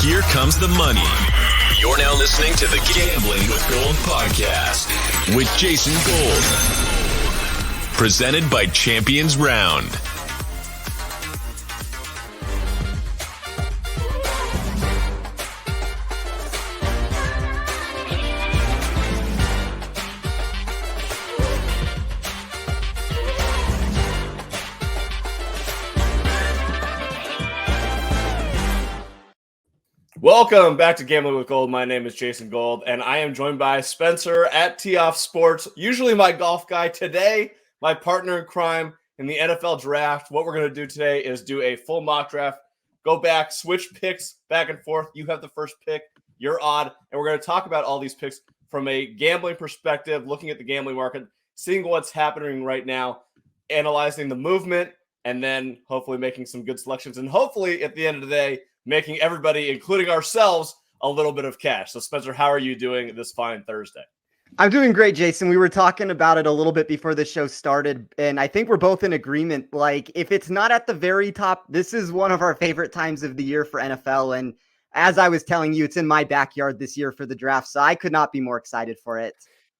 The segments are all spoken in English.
Here comes the money. You're now listening to the Gambling with Gold podcast with Jason Gold. Presented by Champions Round. Welcome back to Gambling with Gold. My name is Jason Gold, and I am joined by Spencer at Tee Off Sports, usually my golf guy. Today, my partner in crime in the NFL draft. What we're going to do today is do a full mock draft, go back, switch picks back and forth. You have the first pick, you're odd, and we're going to talk about all these picks from a gambling perspective, looking at the gambling market, seeing what's happening right now, analyzing the movement, and then hopefully making some good selections, and hopefully at the end of the day, making everybody, including ourselves, a little bit of cash. So, Spencer, how are you doing this fine Thursday? I'm doing great, Jason. We were talking about it a little bit before the show started, and I think we're both in agreement. Like, if it's not at the very top, this is one of our favorite times of the year for NFL. And as I was telling you, it's in my backyard this year for the draft, so I could not be more excited for it.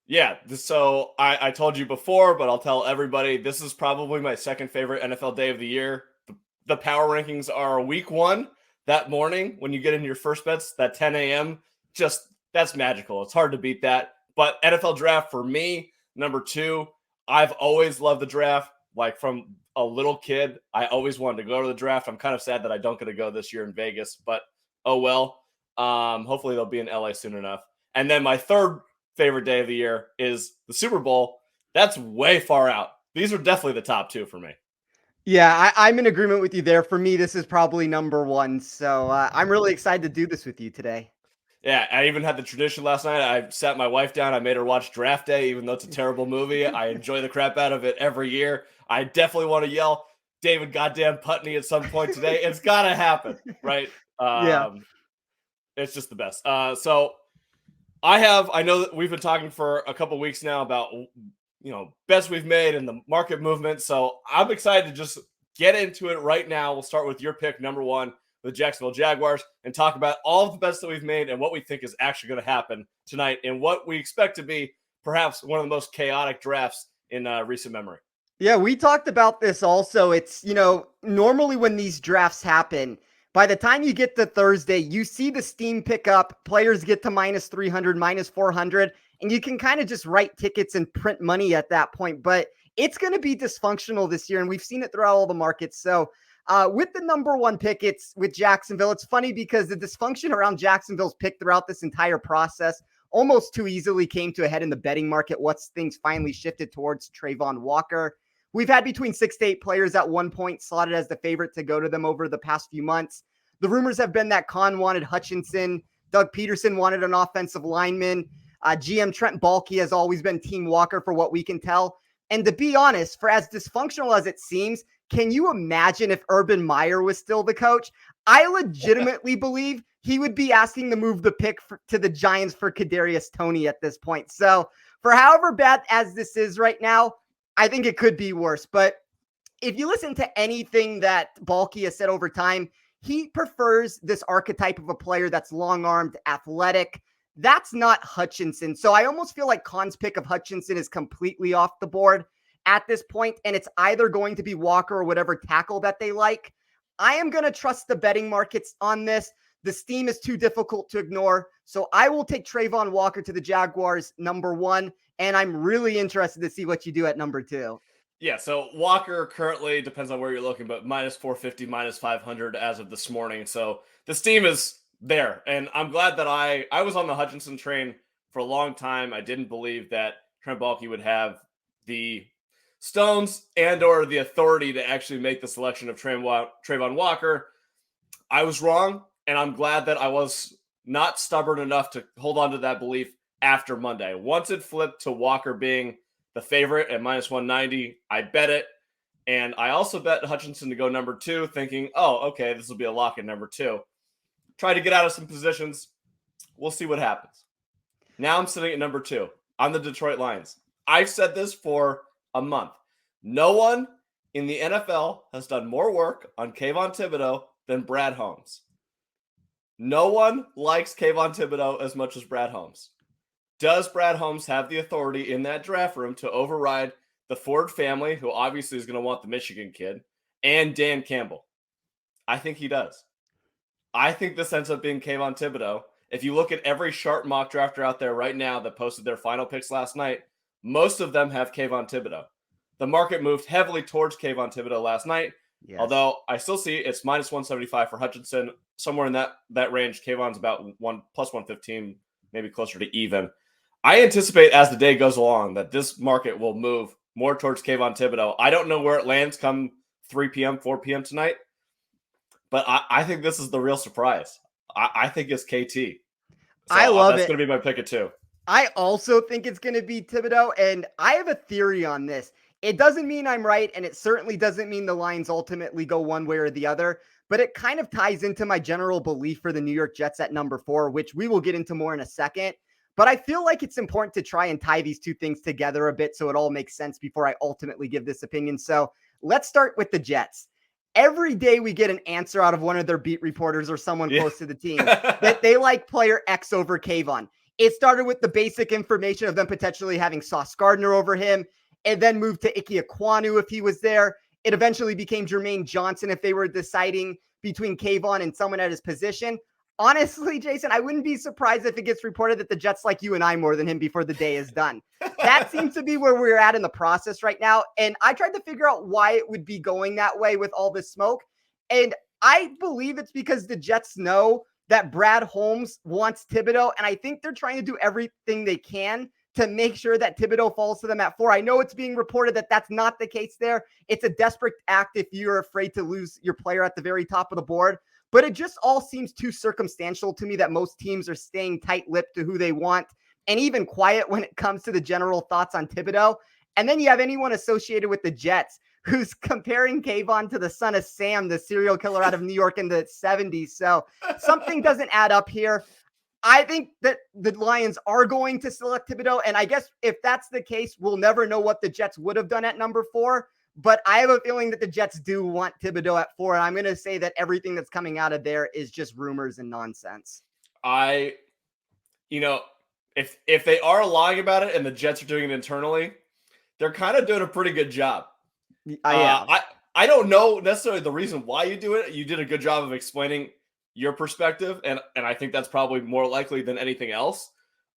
Yeah, so I told you before, but I'll tell everybody, this is probably my second favorite NFL day of the year. The power rankings are week one. That morning, when you get into your first bets, that 10 a.m., that's magical. It's hard to beat that. But NFL draft for me, number two, I've always loved the draft. Like from a little kid, I always wanted to go to the draft. I'm kind of sad that I don't get to go this year in Vegas, but oh well. Hopefully they'll be in LA soon enough. And then my third favorite day of the year is the Super Bowl. That's way far out. These are definitely the top two for me. Yeah, I'm in agreement with you there. For me, this is probably number one. So I'm really excited to do this with you today. Yeah, I even had the tradition last night. I sat my wife down. I made her watch Draft Day, even though it's a terrible movie. I enjoy the crap out of it every year. I definitely want to yell David goddamn Putney at some point today. It's got to happen, right? Yeah. It's just the best. So I know that we've been talking for a couple weeks now about bets we've made and the market movement. So I'm excited to just get into it right now. We'll start with your pick, number one, the Jacksonville Jaguars, and talk about all of the bets that we've made and what we think is actually going to happen tonight and what we expect to be perhaps one of the most chaotic drafts in recent memory. Yeah, we talked about this also. It's, normally when these drafts happen, by the time you get to Thursday, you see the steam pick up, players get to minus 300, minus 400, and you can kind of just write tickets and print money at that point. But it's going to be dysfunctional this year, and we've seen it throughout all the markets. So with the number one pick, it's with Jacksonville. It's funny because the dysfunction around Jacksonville's pick throughout this entire process almost too easily came to a head in the betting market once things finally shifted towards Trayvon Walker. We've had between 6 to 8 players at one point slotted as the favorite to go to them over the past few months. The rumors have been that Khan wanted Hutchinson, Doug Peterson wanted an offensive lineman. GM Trent Baalke has always been Team Walker for what we can tell. And to be honest, for as dysfunctional as it seems, can you imagine if Urban Meyer was still the coach? I legitimately believe he would be asking to move the pick to the Giants for Kadarius Toney at this point. So for however bad as this is right now, I think it could be worse. But if you listen to anything that Baalke has said over time, he prefers this archetype of a player that's long-armed, athletic. That's not Hutchinson. So I almost feel like Khan's pick of Hutchinson is completely off the board at this point, and it's either going to be Walker or whatever tackle that they like. I am going to trust the betting markets on this. The steam is too difficult to ignore. So I will take Trayvon Walker to the Jaguars, number one, and I'm really interested to see what you do at number two. Yeah, so Walker currently, depends on where you're looking, but minus 450, minus 500 as of this morning. So the steam is there. And I'm glad that I was on the Hutchinson train for a long time. I didn't believe that Trent Baalke would have the stones and or the authority to actually make the selection of Trayvon Walker. I was wrong, and I'm glad that I was not stubborn enough to hold on to that belief after Monday. Once it flipped to Walker being the favorite at minus 190, I bet it. And I also bet Hutchinson to go number two, thinking, oh, okay, this will be a lock at number two. Try to get out of some positions. We'll see what happens. Now I'm sitting at number two on the Detroit Lions. I've said this for a month. No one in the NFL has done more work on Kayvon Thibodeau than Brad Holmes. No one likes Kayvon Thibodeau as much as Brad Holmes. Does Brad Holmes have the authority in that draft room to override the Ford family, who obviously is going to want the Michigan kid, and Dan Campbell? I think he does. I think this ends up being Kayvon Thibodeau. If you look at every sharp mock drafter out there right now that posted their final picks last night, most of them have Kayvon Thibodeau. The market moved heavily towards Kayvon Thibodeau last night, although I still see it's minus 175 for Hutchinson. Somewhere in that range, Kayvon's about plus 115, maybe closer to even. I anticipate as the day goes along that this market will move more towards Kayvon Thibodeau. I don't know where it lands come 3 p.m., 4 p.m. tonight, but I think this is the real surprise. I think it's KT. So I love it. That's going to be my pick at 2. I also think it's going to be Thibodeau, and I have a theory on this. It doesn't mean I'm right, and it certainly doesn't mean the Lions ultimately go one way or the other, but it kind of ties into my general belief for the New York Jets at number 4, which we will get into more in a second. But I feel like it's important to try and tie these two things together a bit so it all makes sense before I ultimately give this opinion. So let's start with the Jets. Every day we get an answer out of one of their beat reporters or someone close to the team that they like player X over Kayvon. It started with the basic information of them potentially having Sauce Gardner over him, and then moved to Ike Ekwonu if he was there. It eventually became Jermaine Johnson if they were deciding between Kayvon and someone at his position. Honestly, Jason, I wouldn't be surprised if it gets reported that the Jets like you and I more than him before the day is done. That seems to be where we're at in the process right now. And I tried to figure out why it would be going that way with all this smoke. And I believe it's because the Jets know that Brad Holmes wants Thibodeau. And I think they're trying to do everything they can to make sure that Thibodeau falls to them at 4. I know it's being reported that that's not the case there. It's a desperate act if you're afraid to lose your player at the very top of the board. But it just all seems too circumstantial to me that most teams are staying tight-lipped to who they want and even quiet when it comes to the general thoughts on Thibodeau. And then you have anyone associated with the Jets who's comparing Kayvon to the son of Sam, the serial killer out of New York in the 70s. So something doesn't add up here. I think that the Lions are going to select Thibodeau. And I guess if that's the case, we'll never know what the Jets would have done at number 4. But I have a feeling that the Jets do want Thibodeau at 4. And I'm going to say that everything that's coming out of there is just rumors and nonsense. If they are lying about it and the Jets are doing it internally, they're kind of doing a pretty good job. I don't know necessarily the reason why you do it. You did a good job of explaining your perspective, and I think that's probably more likely than anything else.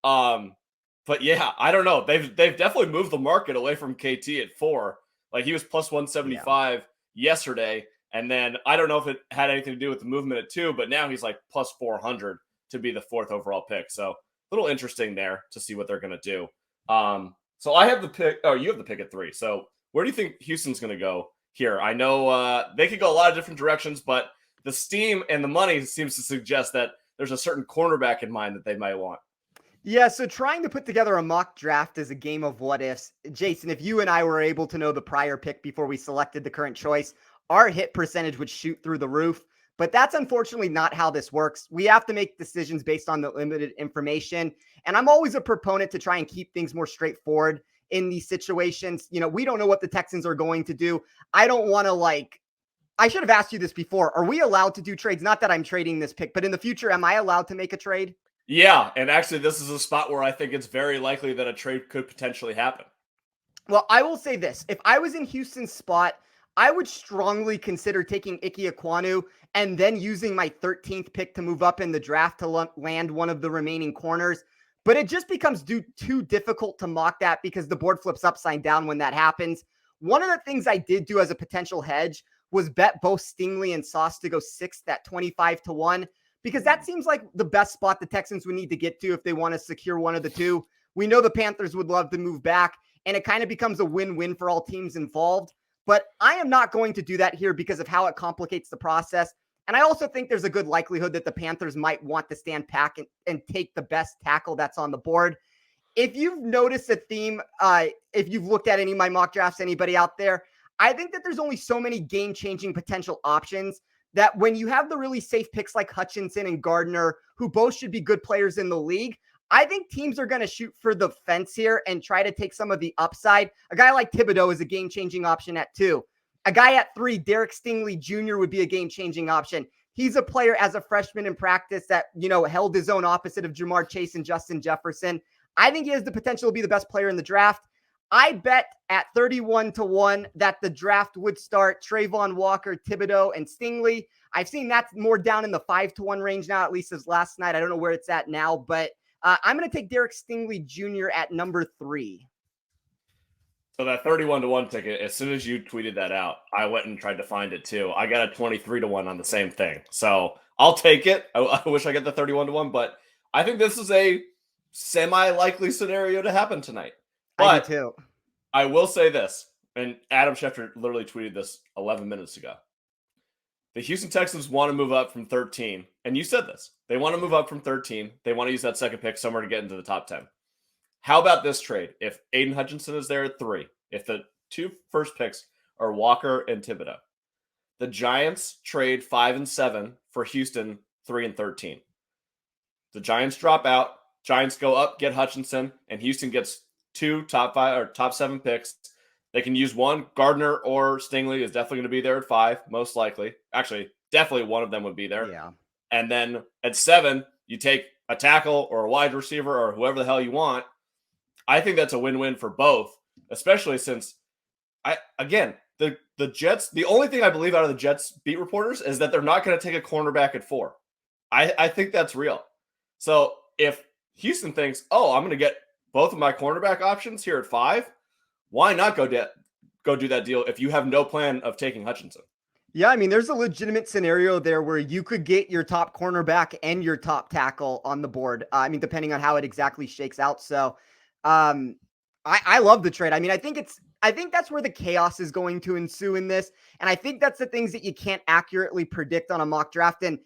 But yeah, I don't know. They've definitely moved the market away from KT at 4. Like he was plus 175 yesterday, and then I don't know if it had anything to do with the movement at 2, but now he's like plus 400 to be the 4th overall pick. So a little interesting there to see what they're going to do. So I have the pick. Oh, you have the pick at 3. So where do you think Houston's going to go here? I know they could go a lot of different directions, but the steam and the money seems to suggest that there's a certain cornerback in mind that they might want. Yeah, so trying to put together a mock draft is a game of what ifs. Jason, if you and I were able to know the prior pick before we selected the current choice, our hit percentage would shoot through the roof. But that's unfortunately not how this works. We have to make decisions based on the limited information. And I'm always a proponent to try and keep things more straightforward in these situations. We don't know what the Texans are going to do. I don't want to I should have asked you this before. Are we allowed to do trades? Not that I'm trading this pick, but in the future, am I allowed to make a trade? Yeah, and actually this is a spot where I think it's very likely that a trade could potentially happen. Well, I will say this. If I was in Houston's spot, I would strongly consider taking Ike Ekwonu and then using my 13th pick to move up in the draft to land one of the remaining corners. But it just becomes too difficult to mock that because the board flips upside down when that happens. One of the things I did do as a potential hedge was bet both Stingley and Sauce to go 6th at 25-1. Because that seems like the best spot the Texans would need to get to if they want to secure one of the two. We know the Panthers would love to move back, and it kind of becomes a win-win for all teams involved. But I am not going to do that here because of how it complicates the process. And I also think there's a good likelihood that the Panthers might want to stand back and take the best tackle that's on the board. If you've noticed a theme, if you've looked at any of my mock drafts, anybody out there, I think that there's only so many game-changing potential options that when you have the really safe picks like Hutchinson and Gardner, who both should be good players in the league, I think teams are going to shoot for the fence here and try to take some of the upside. A guy like Thibodeau is a game-changing option at 2. A guy at 3, Derek Stingley Jr. would be a game-changing option. He's a player as a freshman in practice that, held his own opposite of Jamar Chase and Justin Jefferson. I think he has the potential to be the best player in the draft. I bet at 31-1 that the draft would start Trayvon Walker, Thibodeau, and Stingley. I've seen that more down in the 5-1 range now, at least as last night. I don't know where it's at now, but I'm going to take Derek Stingley Jr. at number 3. So that 31-1 ticket, as soon as you tweeted that out, I went and tried to find it too. I got a 23-1 on the same thing. So I'll take it. I wish I get the 31-1, but I think this is a semi-likely scenario to happen tonight. But I do too. I will say this, and Adam Schefter literally tweeted this 11 minutes ago. The Houston Texans want to move up from 13, and you said this. They want to move up from 13. They want to use that second pick somewhere to get into the top 10. How about this trade? If Aiden Hutchinson is there at 3, if the 2 first picks are Walker and Thibodeau, the Giants trade 5 and 7 for Houston 3 and 13. The Giants drop out. Giants go up, get Hutchinson, and Houston gets 2 top 5 or top 7 picks. They can use one. Gardner or Stingley is definitely going to be there at 5, most likely. Actually, definitely one of them would be there. Yeah. And then at 7, you take a tackle or a wide receiver or whoever the hell you want. I think that's a win-win for both, especially since the Jets, the only thing I believe out of the Jets beat reporters is that they're not going to take a cornerback at 4. I think that's real. So if Houston thinks, I'm going to get both of my cornerback options here at 5, why not go do that deal if you have no plan of taking Hutchinson? Yeah, I mean, there's a legitimate scenario there where you could get your top cornerback and your top tackle on the board. Depending on how it exactly shakes out. So I love the trade. I think that's where the chaos is going to ensue in this. And I think that's the things that you can't accurately predict on a mock draft. And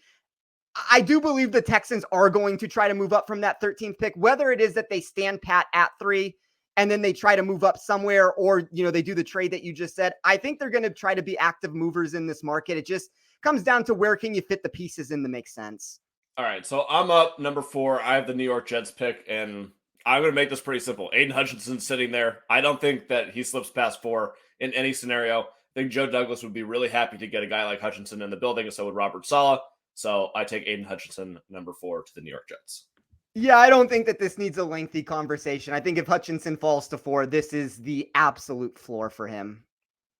I do believe the Texans are going to try to move up from that 13th pick, whether it is that they stand pat at 3 and then they try to move up somewhere, or, they do the trade that you just said. I think they're going to try to be active movers in this market. It just comes down to where can you fit the pieces in that makes sense. All right. So I'm up number 4. I have the New York Jets pick, and I'm going to make this pretty simple. Aiden Hutchinson's sitting there. I don't think that he slips past 4 in any scenario. I think Joe Douglas would be really happy to get a guy like Hutchinson in the building, and so would Robert Saleh. So I take Aiden Hutchinson, number 4, to the New York Jets. Yeah, I don't think that this needs a lengthy conversation. I think if Hutchinson falls to 4, this is the absolute floor for him.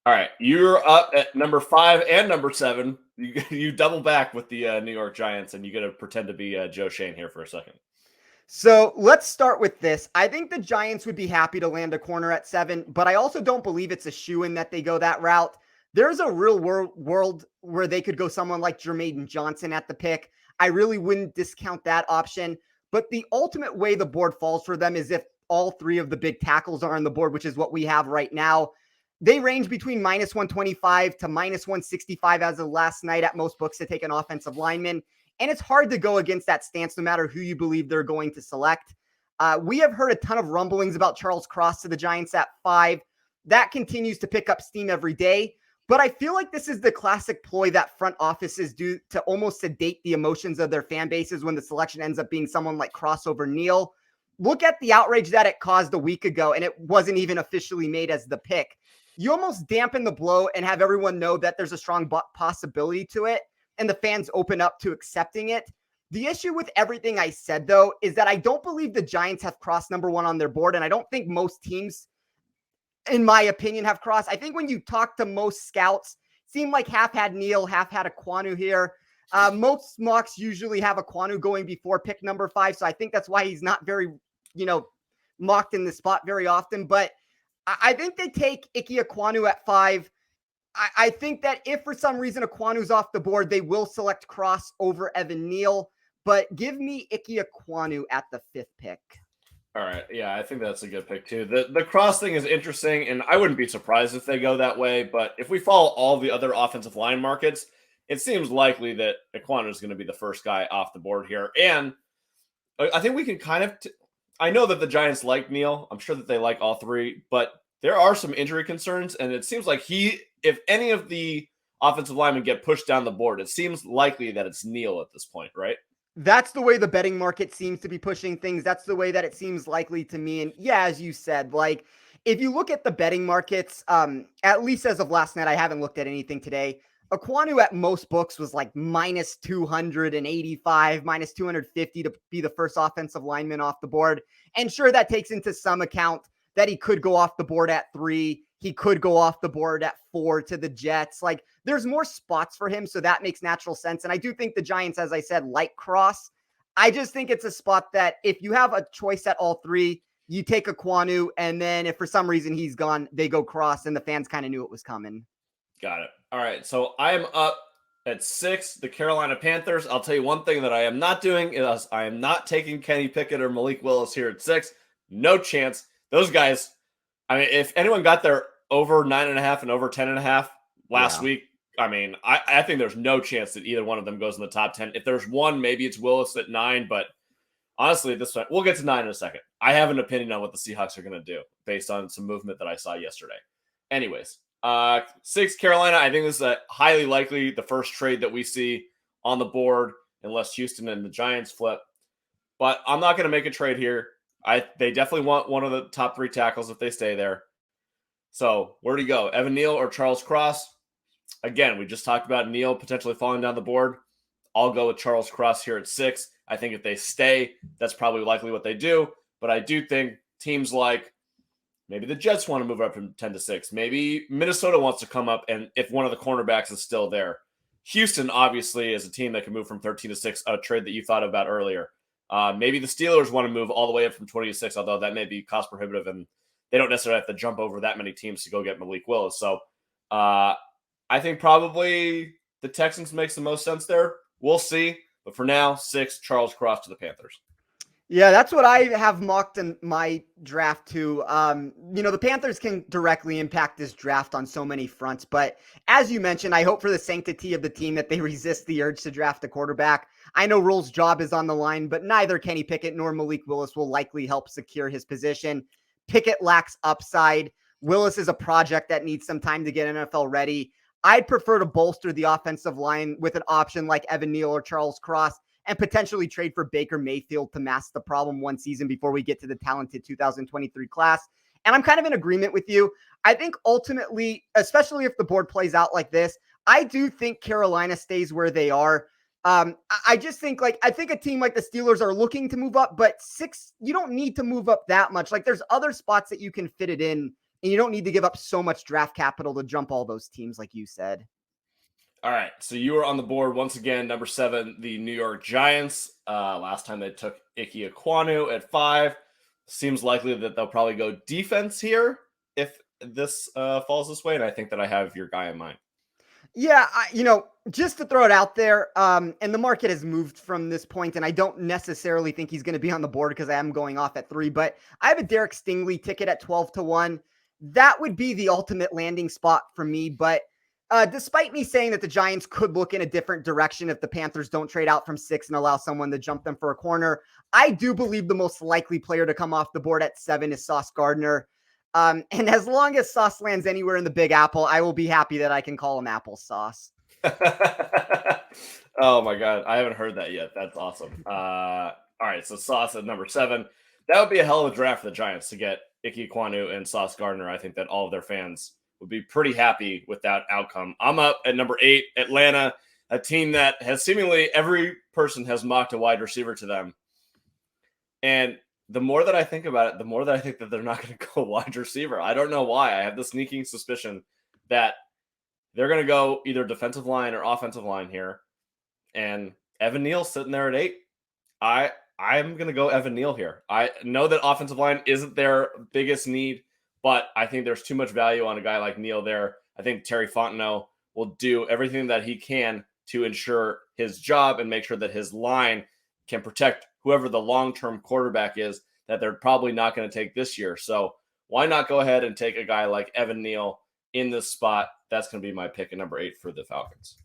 All right. You're up at number 5 and number 7. You double back with the New York Giants, and you get to pretend to be Joe Shane here for a second. So let's start with this. I think the Giants would be happy to land a corner at 7, but I also don't believe it's a shoo-in that they go that route. There's a real world where they could go someone like Jermaine Johnson at the pick. I really wouldn't discount that option. But the ultimate way the board falls for them is if all 3 of the big tackles are on the board, which is what we have right now. They range between minus 125 to minus 165 as of last night at most books to take an offensive lineman. And it's hard to go against that stance no matter who you believe they're going to select. We have heard a ton of rumblings about Charles Cross to the Giants at 5. That continues to pick up steam every day. But I feel like this is the classic ploy that front offices do to almost sedate the emotions of their fan bases when the selection ends up being someone like Cross over Neal. Look at the outrage that it caused a week ago, and it wasn't even officially made as the pick. You almost dampen the blow and have everyone know that there's a strong possibility to it, and the fans open up to accepting it. The issue with everything I said, though, is that I don't believe the Giants have Cross number 1 on their board, and I don't think most teams, in my opinion, have Cross. I think when you talk to most scouts, seem like half had Neal, half had Ekwonu here. Most mocks usually have Ekwonu going before pick number 5, so I think that's why he's not very, mocked in the spot very often. But I think they take Ike Ekwonu at 5. I think that if for some reason Ekwonu's off the board, they will select Cross over Evan Neal. But give me Ike Ekwonu at the 5th pick. All right. Yeah, I think that's a good pick, too. The Cross thing is interesting, and I wouldn't be surprised if they go that way. But if we follow all the other offensive line markets, it seems likely that Ekwonu is going to be the first guy off the board here. And I think we can kind of I know that the Giants like Neal. I'm sure that they like all 3. But there are some injury concerns, and it seems like if any of the offensive linemen get pushed down the board, it seems likely that it's Neal at this point, right? That's the way the betting market seems to be pushing things. That's the way that it seems likely to me. And yeah, as you said, like if you look at the betting markets, at least as of last night, I haven't looked at anything today. Ekwonu at most books was like minus 285, minus 250 to be the first offensive lineman off the board. And sure, that takes into some account that he could go off the board at 3. He could go off the board at 4 to the Jets. Like, there's more spots for him, so that makes natural sense. And I do think the Giants, as I said, like Cross. I just think it's a spot that if you have a choice at all 3, you take Ekwonu, and then if for some reason he's gone, they go Cross, and the fans kind of knew it was coming. Got it. All right, so I am up at 6, the Carolina Panthers. I'll tell you one thing that I am not doing is I am not taking Kenny Pickett or Malik Willis here at 6. No chance. Those guys, I mean, if anyone got there over 9.5 and over 10.5 last week, I mean, I think there's no chance that either one of them goes in the top 10. If there's one, maybe it's Willis at 9, but honestly, this one, we'll get to 9 in a second. I have an opinion on what the Seahawks are going to do based on some movement that I saw yesterday. Anyways, 6, Carolina. I think this is highly likely the first trade that we see on the board unless Houston and the Giants flip. But I'm not going to make a trade here. They definitely want one of the top 3 tackles if they stay there. So where do you go? Evan Neal or Charles Cross? Again, we just talked about Neal potentially falling down the board. I'll go with Charles Cross here at 6. I think if they stay, that's probably likely what they do. But I do think teams like maybe the Jets want to move up from 10 to 6. Maybe Minnesota wants to come up, and if one of the cornerbacks is still there. Houston, obviously, is a team that can move from 13 to 6, a trade that you thought about earlier. Maybe the Steelers want to move all the way up from 20 to 6, although that may be cost prohibitive, and they don't necessarily have to jump over that many teams to go get Malik Willis. So I think probably the Texans makes the most sense there. We'll see. But for now, 6, Charles Cross to the Panthers. Yeah, that's what I have mocked in my draft too. The Panthers can directly impact this draft on so many fronts. But as you mentioned, I hope for the sanctity of the team that they resist the urge to draft a quarterback. I know Rule's job is on the line, but neither Kenny Pickett nor Malik Willis will likely help secure his position. Pickett lacks upside. Willis is a project that needs some time to get NFL ready. I'd prefer to bolster the offensive line with an option like Evan Neal or Charles Cross and potentially trade for Baker Mayfield to mask the problem one season before we get to the talented 2023 class. And I'm kind of in agreement with you. I think ultimately, especially if the board plays out like this, I do think Carolina stays where they are. I just think I think a team like the Steelers are looking to move up, but 6, you don't need to move up that much. Like, there's other spots that you can fit it in, and you don't need to give up so much draft capital to jump all those teams, like you said. All right, so you were on the board once again, number 7, the New York Giants. Last time they took Ike Ekwonu at 5. Seems likely that they'll probably go defense here if this falls this way, and I think that I have your guy in mind. Yeah, just to throw it out there, and the market has moved from this point, and I don't necessarily think he's going to be on the board because I am going off at 3, but I have a Derek Stingley ticket at 12-1. That would be the ultimate landing spot for me, but despite me saying that the Giants could look in a different direction if the Panthers don't trade out from 6 and allow someone to jump them for a corner, I do believe the most likely player to come off the board at 7 is Sauce Gardner. And as long as Sauce lands anywhere in the Big Apple, I will be happy that I can call him applesauce. Oh my God. I haven't heard that yet. That's awesome. All right. So Sauce at number 7, that would be a hell of a draft for the Giants to get Ike Ekwonu and Sauce Gardner. I think that all of their fans would be pretty happy with that outcome. I'm up at number 8, Atlanta, a team that has seemingly every person has mocked a wide receiver to them. And the more that I think about it, the more that I think that they're not going to go wide receiver. I don't know why. I have the sneaking suspicion that they're going to go either defensive line or offensive line here. And Evan Neal's sitting there at 8. I'm going to go Evan Neal here. I know that offensive line isn't their biggest need, but I think there's too much value on a guy like Neal there. I think Terry Fontenot will do everything that he can to ensure his job and make sure that his line can protect whoever the long-term quarterback is that they're probably not going to take this year. So why not go ahead and take a guy like Evan Neal in this spot? That's going to be my pick at number 8 for the Falcons.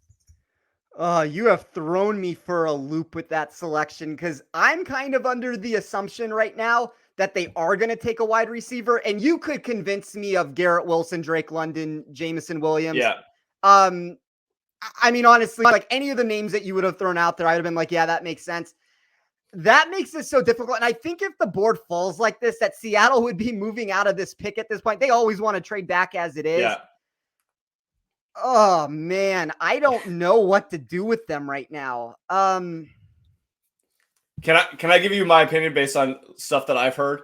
You have thrown me for a loop with that selection because I'm kind of under the assumption right now that they are going to take a wide receiver, and you could convince me of Garrett Wilson, Drake London, Jameson Williams. Yeah. I mean, honestly, like any of the names that you would have thrown out there, I'd have been like, yeah, that makes sense. That makes it so difficult. And I think if the board falls like this, that Seattle would be moving out of this pick at this point. They always want to trade back as it is. Yeah. Oh man, I don't know what to do with them right now. Can I give you my opinion based on stuff that I've heard?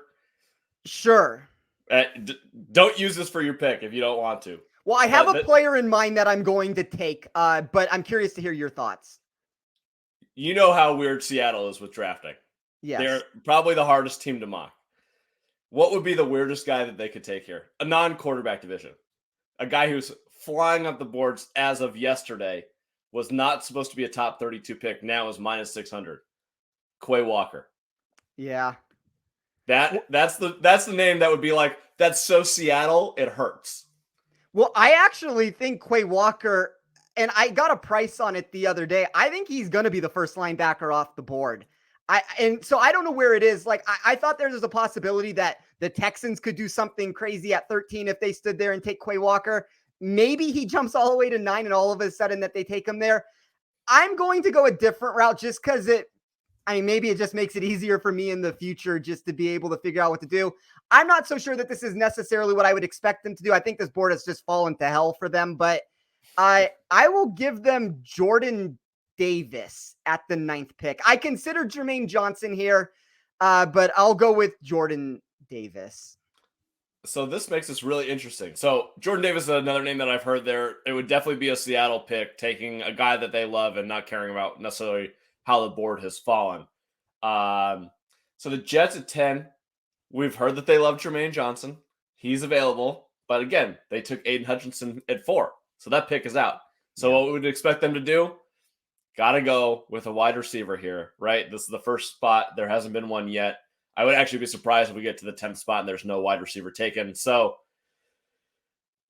Sure. Don't use this for your pick if you don't want to. Well, I have a player in mind that I'm going to take, but I'm curious to hear your thoughts. You know how weird Seattle is with drafting. Yes. They're probably the hardest team to mock. What would be the weirdest guy that they could take here? A non-quarterback division. A guy who's flying up the boards as of yesterday, was not supposed to be a top 32 pick, now is minus 600. Quay Walker. Yeah. That's the name that would be like, that's so Seattle, it hurts. Well, I actually think Quay Walker, and I got a price on it the other day. I think he's going to be the first linebacker off the board. So I don't know where it is. Like, I thought there was a possibility that the Texans could do something crazy at 13 if they stood there and take Quay Walker. Maybe he jumps all the way to 9 and all of a sudden that they take him there. I'm going to go a different route just because maybe it just makes it easier for me in the future just to be able to figure out what to do. I'm not so sure that this is necessarily what I would expect them to do. I think this board has just fallen to hell for them, but I will give them Jordan Davis at the 9th pick. I consider Jermaine Johnson here, but I'll go with Jordan Davis. So this makes this really interesting. So Jordan Davis is another name that I've heard there. It would definitely be a Seattle pick, taking a guy that they love and not caring about necessarily how the board has fallen. So the Jets at 10, we've heard that they love Jermaine Johnson. He's available. But again, they took Aiden Hutchinson at 4. So that pick is out. So what we would expect them to do? Got to go with a wide receiver here, right? This is the first spot. There hasn't been one yet. I would actually be surprised if we get to the 10th spot and there's no wide receiver taken. So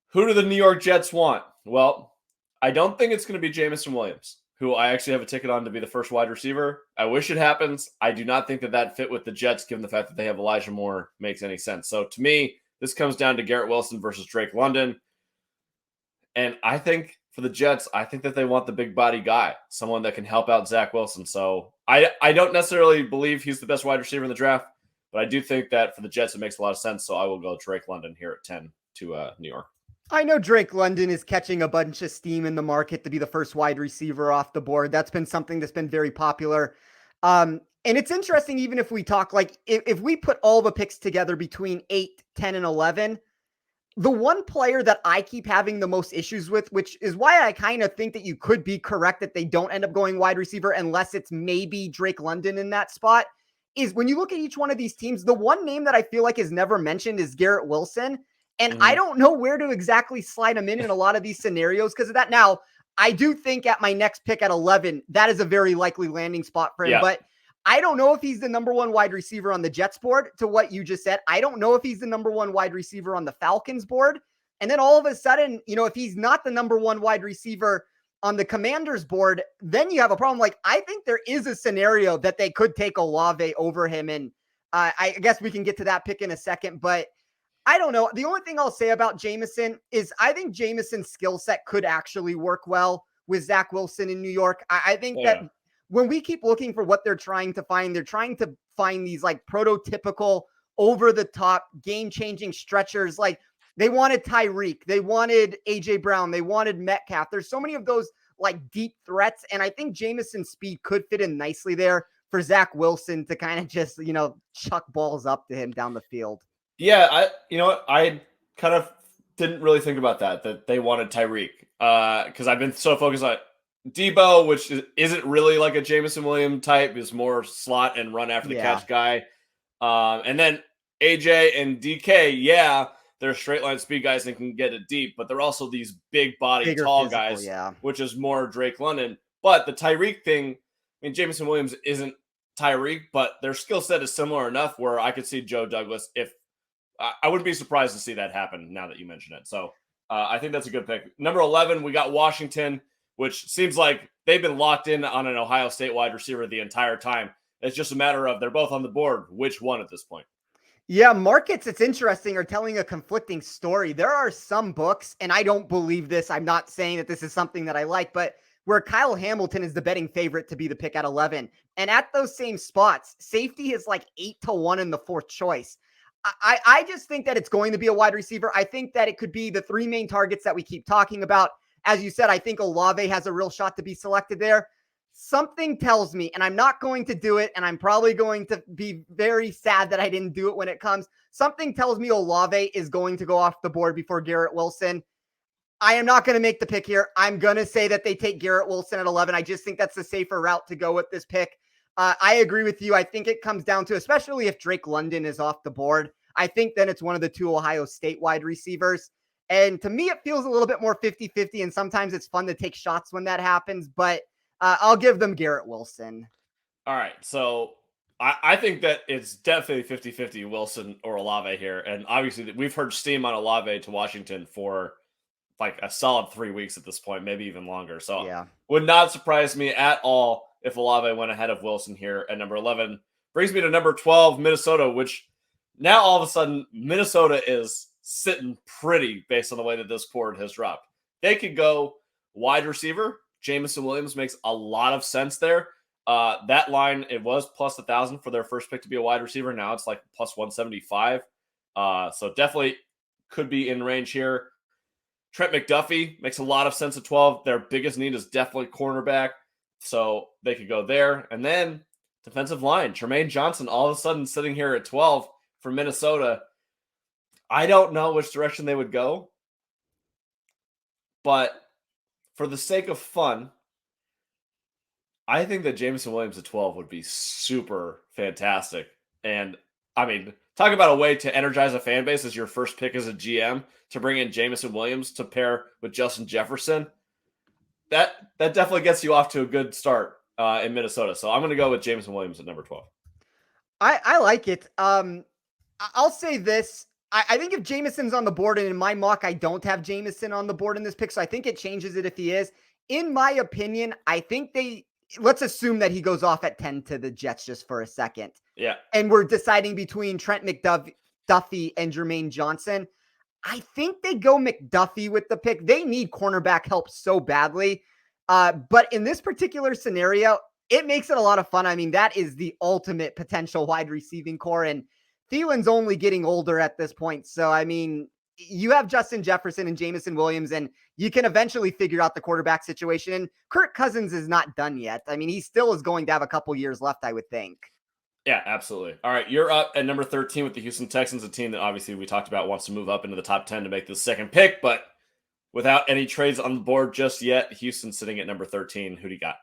who do the New York Jets want? Well, I don't think it's going to be Jameson Williams, who I actually have a ticket on to be the first wide receiver. I wish it happens. I do not think that fit with the Jets, given the fact that they have Elijah Moore, makes any sense. So to me, this comes down to Garrett Wilson versus Drake London. And I think for the Jets, I think that they want the big body guy, someone that can help out Zach Wilson. So I don't necessarily believe he's the best wide receiver in the draft, but I do think that for the Jets, it makes a lot of sense. So I will go Drake London here at 10 to New York. I know Drake London is catching a bunch of steam in the market to be the first wide receiver off the board. That's been something that's been very popular. And it's interesting, even if we talk like if we put all the picks together between 8, 10, and 11, the one player that I keep having the most issues with, which is why I kind of think that you could be correct that they don't end up going wide receiver unless it's maybe Drake London in that spot, is when you look at each one of these teams, the one name that I feel like is never mentioned is Garrett Wilson. And I don't know where to exactly slide him in a lot of these scenarios because of that. Now, I do think at my next pick at 11, that is a very likely landing spot for him. Yeah. But I don't know if he's the number one wide receiver on the Jets board, to what you just said. I don't know if he's the number one wide receiver on the Falcons board. And then all of a sudden, if he's not the number one wide receiver on the Commanders board, then you have a problem. Like, I think there is a scenario that they could take Olave over him. And I guess we can get to that pick in a second, but I don't know. The only thing I'll say about Jameson is I think Jameson's skill set could actually work well with Zach Wilson in New York. I think that when we keep looking for what they're trying to find these like prototypical over-the-top game-changing stretchers. Like they wanted Tyreek, they wanted AJ Brown, they wanted Metcalf. There's so many of those like deep threats, and I think Jameson's speed could fit in nicely there for Zach Wilson to kind of just, chuck balls up to him down the field. Yeah, I kind of didn't really think about that they wanted Tyreek because I've been so focused on Debo, which isn't really like a Jameson Williams type, is more slot and run after the catch guy. And then AJ and DK, they're straight line speed guys and can get it deep, but they're also these big body, bigger, tall physical, guys, which is more Drake London. But the Tyreek thing, Jameson Williams isn't Tyreek, but their skill set is similar enough where I could see Joe Douglas I wouldn't be surprised to see that happen now that you mention it. So I think that's a good pick. Number 11, we got Washington, which seems like they've been locked in on an Ohio State wide receiver the entire time. It's just a matter of they're both on the board. Which one at this point? Yeah, markets, it's interesting, are telling a conflicting story. There are some books, and I don't believe this. I'm not saying that this is something that I like, but where Kyle Hamilton is the betting favorite to be the pick at 11. And at those same spots, safety is like 8-1 in the fourth choice. I just think that it's going to be a wide receiver. I think that it could be the three main targets that we keep talking about. as you said, I think Olave has a real shot to be selected there. Something tells me, and I'm not going to do it, and I'm probably going to be very sad that I didn't do it when it comes. Something tells me Olave is going to go off the board before Garrett Wilson. I am not going to make the pick here. I'm going to say that they take Garrett Wilson at 11. I just think that's the safer route to go with this pick. I agree with you. I think it comes down to, especially if Drake London is off the board, I think then it's one of the two Ohio State wide receivers. And to me, it feels a little bit more 50-50, and sometimes it's fun to take shots when that happens, but I'll give them Garrett Wilson. All right, so I think that it's definitely 50-50 Wilson or Olave here. And obviously, we've heard steam on Olave to Washington for like a solid 3 weeks at this point, maybe even longer. So yeah, would not surprise me at all if Olave went ahead of Wilson here at number 11. Brings me to number 12, Minnesota, which now all of a sudden Minnesota is sitting pretty based on the way that this board has dropped. They could go wide receiver. Jameson Williams makes a lot of sense there. That line, it was plus 1,000 for their first pick to be a wide receiver. Now it's like plus 175. So definitely could be in range here. Trent McDuffie makes a lot of sense at 12. Their biggest need is definitely cornerback. So they could go there. And then defensive line, Jermaine Johnson, all of a sudden sitting here at 12 for Minnesota. I don't know which direction they would go. But for the sake of fun, I think that Jameson Williams at 12 would be super fantastic. And I mean, talk about a way to energize a fan base as your first pick as a GM to bring in Jameson Williams to pair with Justin Jefferson. That definitely gets you off to a good start in Minnesota. So I'm going to go with Jameson Williams at number 12. I like it. I'll say this. I think if Jameson's on the board, and in my mock, I don't have Jameson on the board in this pick, so I think it changes it if he is. In my opinion, I think let's assume that he goes off at 10 to the Jets just for a second. Yeah. And we're deciding between Trent McDuffie and Jermaine Johnson. I think they go McDuffie with the pick. They need cornerback help so badly. But in this particular scenario, it makes it a lot of fun. I mean, that is the ultimate potential wide receiving core. And Thielen's only getting older at this point. So, I mean, you have Justin Jefferson and Jameson Williams, and you can eventually figure out the quarterback situation. And Kirk Cousins is not done yet. I mean, he still is going to have a couple years left, I would think. Yeah, absolutely. All right, you're up at number 13 with the Houston Texans, a team that obviously we talked about wants to move up into the top 10 to make the second pick, but without any trades on the board just yet, Houston's sitting at number 13. Who do you got?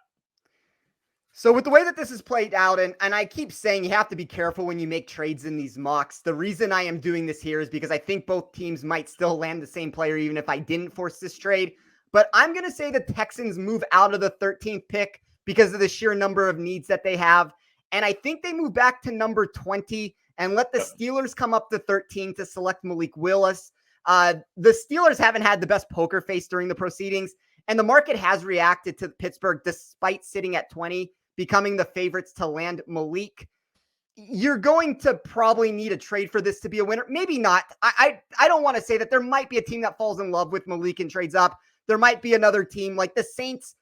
So with the way that this is played out, and I keep saying you have to be careful when you make trades in these mocks. The reason I am doing this here is because I think both teams might still land the same player even if I didn't force this trade. But I'm going to say the Texans move out of the 13th pick because of the sheer number of needs that they have. And I think they move back to number 20 and let the Steelers come up to 13 to select Malik Willis. The Steelers haven't had the best poker face during the proceedings, and the market has reacted to Pittsburgh despite sitting at 20, becoming the favorites to land Malik. You're going to probably need a trade for this to be a winner. Maybe not. I don't want to say that there might be a team that falls in love with Malik and trades up. There might be another team like the Saints.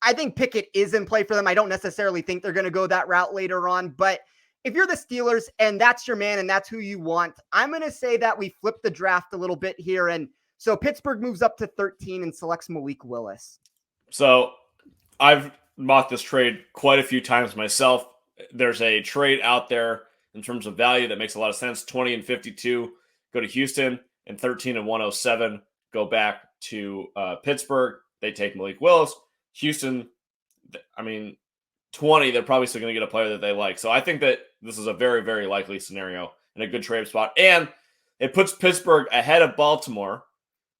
I think Pickett is in play for them. I don't necessarily think they're going to go that route later on. But if you're the Steelers and that's your man and that's who you want, I'm going to say that we flip the draft a little bit here. And so Pittsburgh moves up to 13 and selects Malik Willis. So I've mocked this trade quite a few times myself. There's a trade out there in terms of value that makes a lot of sense. 20 and 52 go to Houston, and 13 and 107 go back to Pittsburgh. They take Malik Willis. Houston, I mean, 20, they're probably still going to get a player that they like. So I think that this is a very, very likely scenario and a good trade spot. And it puts Pittsburgh ahead of Baltimore,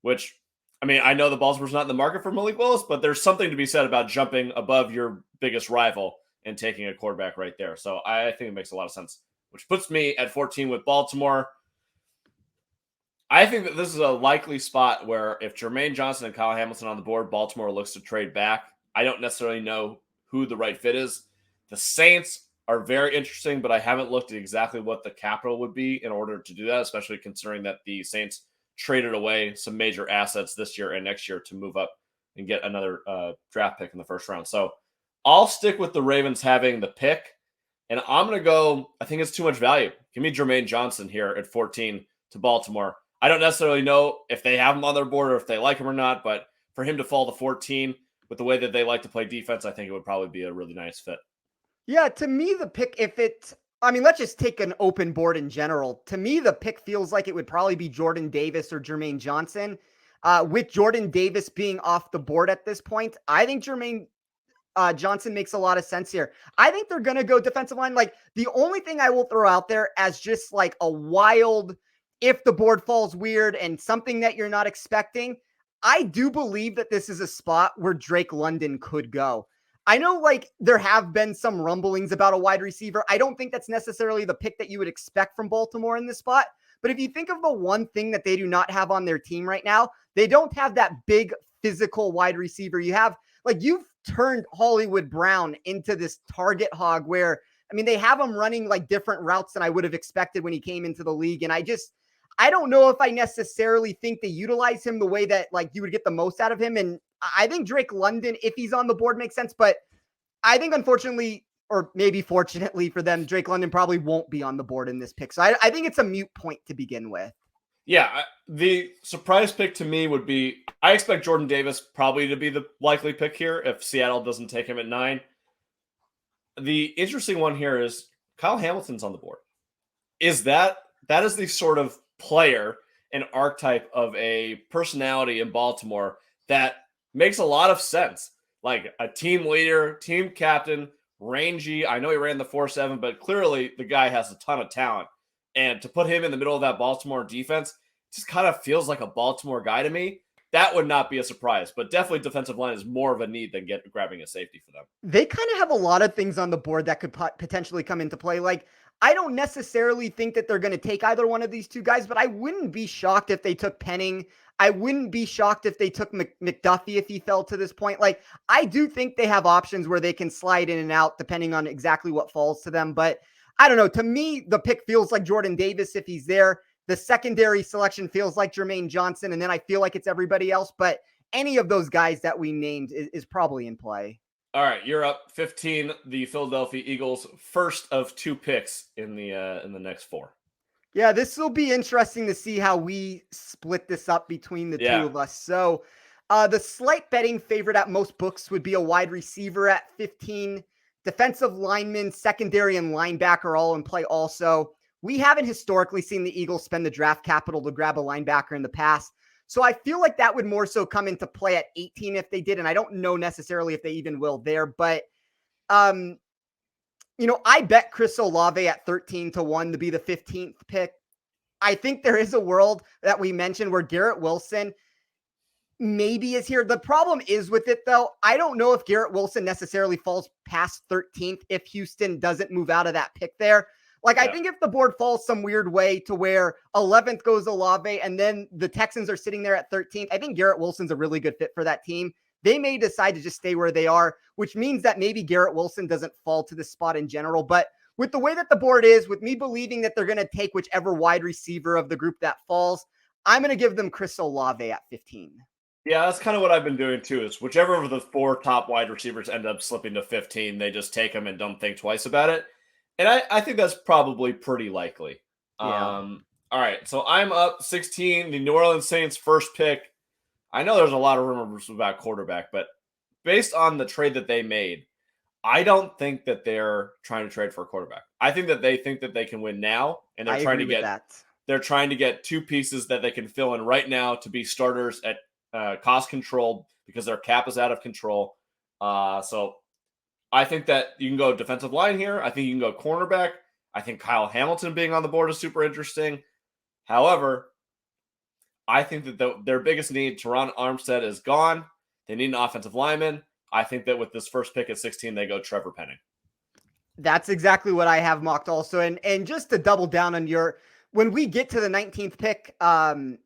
which, I mean, I know the Baltimore's not in the market for Malik Willis, but there's something to be said about jumping above your biggest rival and taking a quarterback right there. So I think it makes a lot of sense, which puts me at 14 with Baltimore. I think that this is a likely spot where if Jermaine Johnson and Kyle Hamilton on the board, Baltimore looks to trade back. I don't necessarily know who the right fit is. The Saints are very interesting, but I haven't looked at exactly what the capital would be in order to do that, especially considering that the Saints traded away some major assets this year and next year to move up and get another draft pick in the first round. So I'll stick with the Ravens having the pick, and I'm going to go, I think it's too much value. Give me Jermaine Johnson here at 14 to Baltimore. I don't necessarily know if they have him on their board or if they like him or not, but for him to fall to 14 with the way that they like to play defense, I think it would probably be a really nice fit. Yeah, to me, the pick, let's just take an open board in general. To me, the pick feels like it would probably be Jordan Davis or Jermaine Johnson. With Jordan Davis being off the board at this point, I think Jermaine Johnson makes a lot of sense here. I think they're going to go defensive line. Like, the only thing I will throw out there as just like a wild, if the board falls weird and something that you're not expecting, I do believe that this is a spot where Drake London could go. I know, like, there have been some rumblings about a wide receiver. I don't think that's necessarily the pick that you would expect from Baltimore in this spot. But if you think of the one thing that they do not have on their team right now, they don't have that big physical wide receiver. You've turned Hollywood Brown into this target hog where, they have him running like different routes than I would have expected when he came into the league. And I don't know if I necessarily think they utilize him the way that like you would get the most out of him. And I think Drake London, if he's on the board, makes sense. But I think unfortunately, or maybe fortunately for them, Drake London probably won't be on the board in this pick. So I think it's a moot point to begin with. Yeah, the surprise pick to me would be, I expect Jordan Davis probably to be the likely pick here if Seattle doesn't take him at 9. The interesting one here is Kyle Hamilton's on the board. That is the sort of player, an archetype of a personality in Baltimore that makes a lot of sense. Like a team leader, team captain, rangy. I know he ran the 4.7, but clearly the guy has a ton of talent. And to put him in the middle of that Baltimore defense just kind of feels like a Baltimore guy to me. That would not be a surprise, but definitely defensive line is more of a need than grabbing a safety for them. They kind of have a lot of things on the board that could potentially come into play. Like, I don't necessarily think that they're going to take either one of these two guys, but I wouldn't be shocked if they took Penning. I wouldn't be shocked if they took McDuffie if he fell to this point. Like, I do think they have options where they can slide in and out depending on exactly what falls to them. But I don't know. To me, the pick feels like Jordan Davis if he's there. The secondary selection feels like Jermaine Johnson, and then I feel like it's everybody else. But any of those guys that we named is probably in play. All right, you're up 15. The Philadelphia Eagles' first of 2 picks in the next 4. Yeah, this will be interesting to see how we split this up between the two of us. So the slight betting favorite at most books would be a wide receiver at 15. Defensive lineman, secondary, and linebacker are all in play also. We haven't historically seen the Eagles spend the draft capital to grab a linebacker in the past. So I feel like that would more so come into play at 18 if they did. And I don't know necessarily if they even will there. But, I bet Chris Olave at 13-1 to be the 15th pick. I think there is a world that we mentioned where Garrett Wilson maybe is here. The problem is with it, though, I don't know if Garrett Wilson necessarily falls past 13th if Houston doesn't move out of that pick there. I think if the board falls some weird way to where 11th goes Olave and then the Texans are sitting there at 13th, I think Garrett Wilson's a really good fit for that team. They may decide to just stay where they are, which means that maybe Garrett Wilson doesn't fall to this spot in general. But with the way that the board is, with me believing that they're going to take whichever wide receiver of the group that falls, I'm going to give them Chris Olave at 15. Yeah, that's kind of what I've been doing too, is whichever of the 4 top wide receivers end up slipping to 15, they just take them and don't think twice about it. And I think that's probably pretty likely. Yeah. All right, so I'm up 16, the New Orleans Saints' first pick. I know there's a lot of rumors about quarterback, but based on the trade that they made, I don't think that they're trying to trade for a quarterback. I think that they think that they can win now, and they're trying to get 2 pieces that they can fill in right now to be starters at cost control because their cap is out of control. So I think that you can go defensive line here. I think you can go cornerback. I think Kyle Hamilton being on the board is super interesting. However, I think that their biggest need, Teron Armstead, is gone. They need an offensive lineman. I think that with this first pick at 16, they go Trevor Penning. That's exactly what I have mocked also. And just to double down on when we get to the 19th pick, the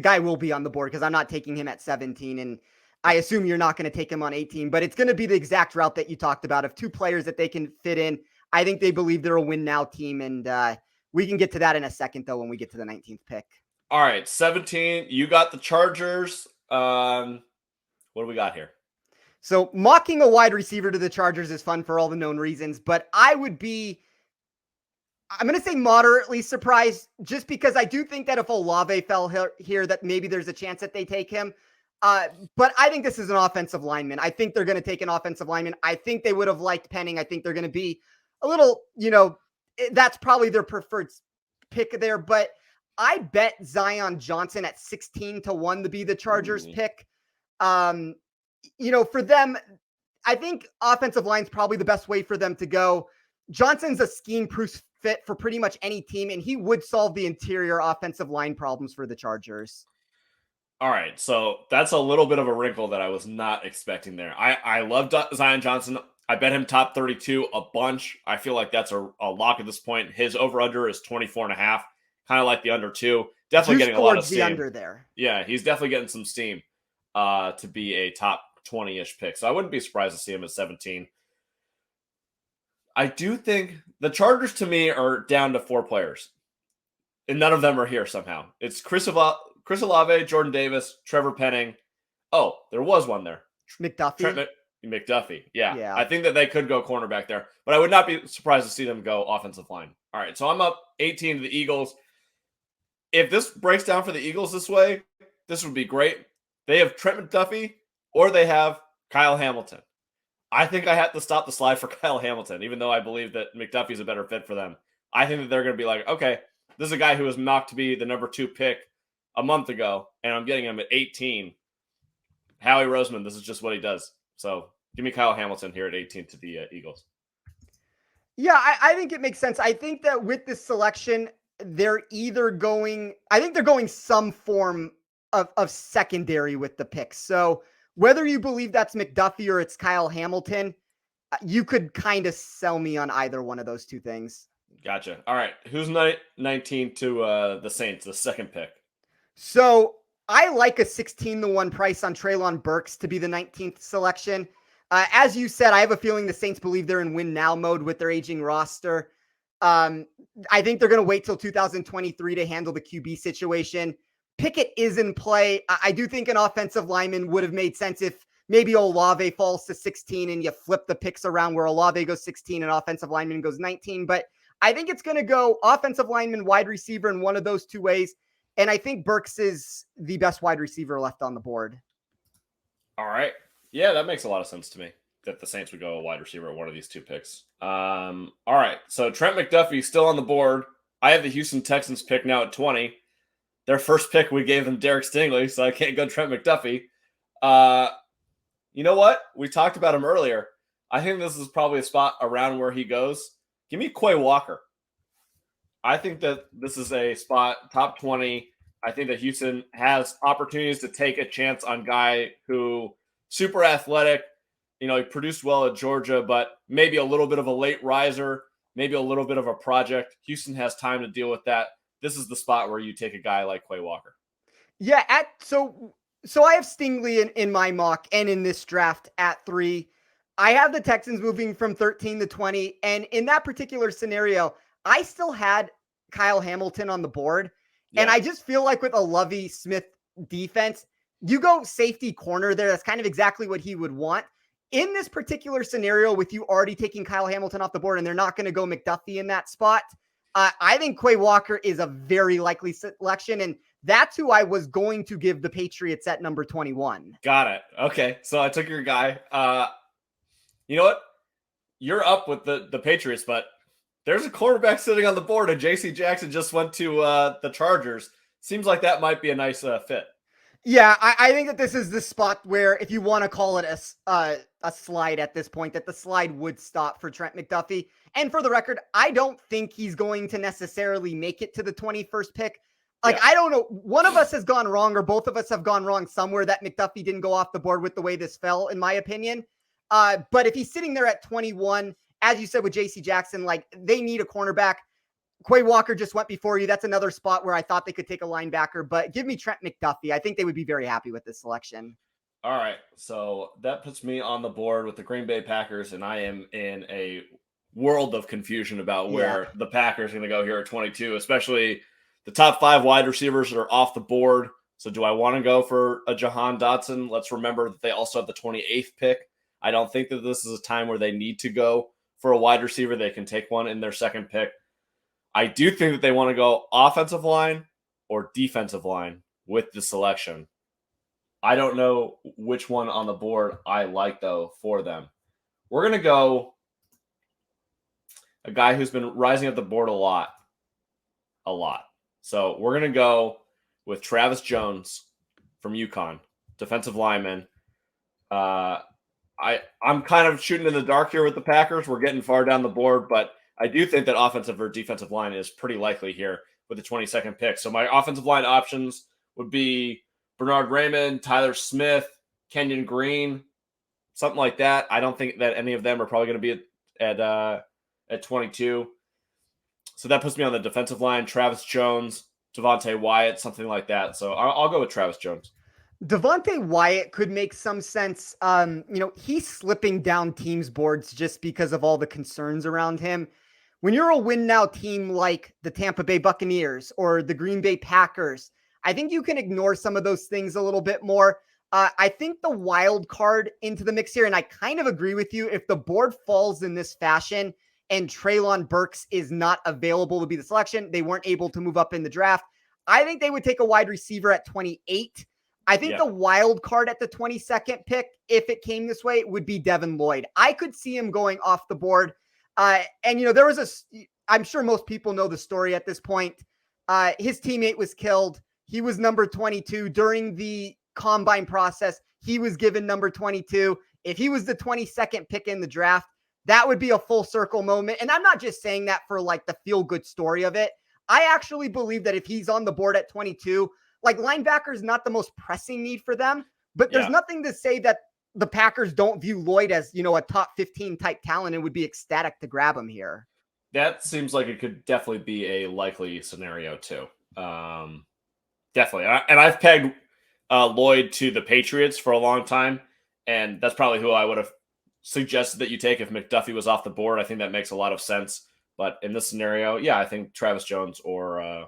guy will be on the board because I'm not taking him at 17. And I assume you're not going to take him on 18, but it's going to be the exact route that you talked about of 2 players that they can fit in. I think they believe they're a win now team. And we can get to that in a second, though, when we get to the 19th pick. All right, 17. You got the Chargers. What do we got here? So mocking a wide receiver to the Chargers is fun for all the known reasons, but I would be I'm going to say moderately surprised, just because I do think that if Olave fell here, that maybe there's a chance that they take him. But I think this is an offensive lineman. I think they're going to take an offensive lineman. I think they would have liked Penning. I think they're going to be a little, that's probably their preferred pick there. But I bet Zion Johnson at 16-1 to be the Chargers pick. For them, I think offensive line's probably the best way for them to go. Johnson's a scheme-proof fit for pretty much any team, and he would solve the interior offensive line problems for the Chargers. All right, so that's a little bit of a wrinkle that I was not expecting there. I love Zion Johnson. I bet him top 32 a bunch. I feel like that's a lock at this point. His over-under is 24.5, kind of like the under 2. Definitely getting a lot of steam. The under there. Yeah, he's definitely getting some steam to be a top 20-ish pick. So I wouldn't be surprised to see him at 17. I do think the Chargers, to me, are down to 4 players, and none of them are here somehow. It's Chris Olave, Jordan Davis, Trevor Penning. Oh, there was one there. McDuffie. Yeah. I think that they could go cornerback there, but I would not be surprised to see them go offensive line. All right, so I'm up 18 to the Eagles. If this breaks down for the Eagles this way, this would be great. They have Trent McDuffie or they have Kyle Hamilton. I think I have to stop the slide for Kyle Hamilton, even though I believe that McDuffie's a better fit for them. I think that they're going to be like, okay, this is a guy who was mocked to be the number 2 pick a month ago, and I'm getting him at 18. Howie Roseman, this is just what he does. So give me Kyle Hamilton here at 18 to the Eagles. Yeah, I think it makes sense. I think that with this selection, they're either going some form of secondary with the picks. So whether you believe that's McDuffie or it's Kyle Hamilton, you could kind of sell me on either one of those two things. Gotcha. All right. Who's 19 to the Saints, the second pick? So I like a 16-1 price on Treylon Burks to be the 19th selection. As you said, I have a feeling the Saints believe they're in win now mode with their aging roster. I think they're going to wait till 2023 to handle the QB situation. Pickett is in play. I do think an offensive lineman would have made sense if maybe Olave falls to 16 and you flip the picks around where Olave goes 16 and offensive lineman goes 19. But I think it's going to go offensive lineman, wide receiver in one of those two ways. And I think Burks is the best wide receiver left on the board. All right. Yeah, that makes a lot of sense to me that the Saints would go a wide receiver at one of these two picks. All right. So Trent McDuffie still on the board. I have the Houston Texans pick now at 20. Their first pick, we gave them Derek Stingley, so I can't go Trent McDuffie. You know what? We talked about him earlier. I think this is probably a spot around where he goes. Give me Quay Walker. I think that this is a spot, top 20. I think that Houston has opportunities to take a chance on guy who super athletic. He produced well at Georgia, but maybe a little bit of a late riser, maybe a little bit of a project. Houston has time to deal with that. This is the spot where you take a guy like Quay Walker. Yeah, so I have Stingley in my mock and in this draft at 3. I have the Texans moving from 13 to 20. And in that particular scenario, I still had Kyle Hamilton on the board. Yeah. And I just feel like with a Lovie Smith defense, you go safety corner there. That's kind of exactly what he would want. In this particular scenario, with you already taking Kyle Hamilton off the board and they're not going to go McDuffie in that spot, I think Quay Walker is a very likely selection. And that's who I was going to give the Patriots at number 21. Got it. Okay. So I took your guy. You know what? You're up with the Patriots, but there's a quarterback sitting on the board, and J.C. Jackson just went to the Chargers. Seems like that might be a nice fit. Yeah, I think that this is the spot where, if you want to call it a slide at this point, that the slide would stop for Trent McDuffie. And for the record, I don't think he's going to necessarily make it to the 21st pick. Yeah. I don't know. One of us has gone wrong, or both of us have gone wrong somewhere that McDuffie didn't go off the board with the way this fell, in my opinion. But if he's sitting there at 21, as you said with J.C. Jackson, they need a cornerback. Quay Walker just went before you. That's another spot where I thought they could take a linebacker, but give me Trent McDuffie. I think they would be very happy with this selection. All right. So that puts me on the board with the Green Bay Packers, and I am in a world of confusion about where the Packers are going to go here at 22, especially the top 5 wide receivers that are off the board. So do I want to go for a Jahan Dotson? Let's remember that they also have the 28th pick. I don't think that this is a time where they need to go for a wide receiver. They can take one in their second pick. I do think that they want to go offensive line or defensive line with the selection. I don't know which one on the board I like, though, for them. We're going to go a guy who's been rising up the board a lot. So we're going to go with Travis Jones from UConn, defensive lineman. I'm kind of shooting in the dark here with the Packers. We're getting far down the board, but I do think that offensive or defensive line is pretty likely here with the 22nd pick. So my offensive line options would be Bernard Raymond, Tyler Smith, Kenyon Green, something like that. I don't think that any of them are probably going to be at 22. So that puts me on the defensive line. Travis Jones, Devontae Wyatt, something like that. So I'll go with Travis Jones. Devontae Wyatt could make some sense. He's slipping down teams' boards just because of all the concerns around him. When you're a win now team like the Tampa Bay Buccaneers or the Green Bay Packers, I think you can ignore some of those things a little bit more. I think the wild card into the mix here, and I kind of agree with you, if the board falls in this fashion and Treylon Burks is not available to be the selection, they weren't able to move up in the draft, I think they would take a wide receiver at 28. I think the wild card at the 22nd pick, if it came this way, would be Devin Lloyd. I could see him going off the board. There was I'm sure most people know the story at this point. His teammate was killed. He was number 22 during the combine process. He was given number 22. If he was the 22nd pick in the draft, that would be a full circle moment. And I'm not just saying that for like the feel good story of it. I actually believe that if he's on the board at 22, like linebacker is not the most pressing need for them, but there's nothing to say that the Packers don't view Lloyd as, a top 15 type talent and would be ecstatic to grab him here. That seems like it could definitely be a likely scenario too. Definitely. And I've pegged Lloyd to the Patriots for a long time, and that's probably who I would have suggested that you take if McDuffie was off the board. I think that makes a lot of sense. But in this scenario, I think Travis Jones or,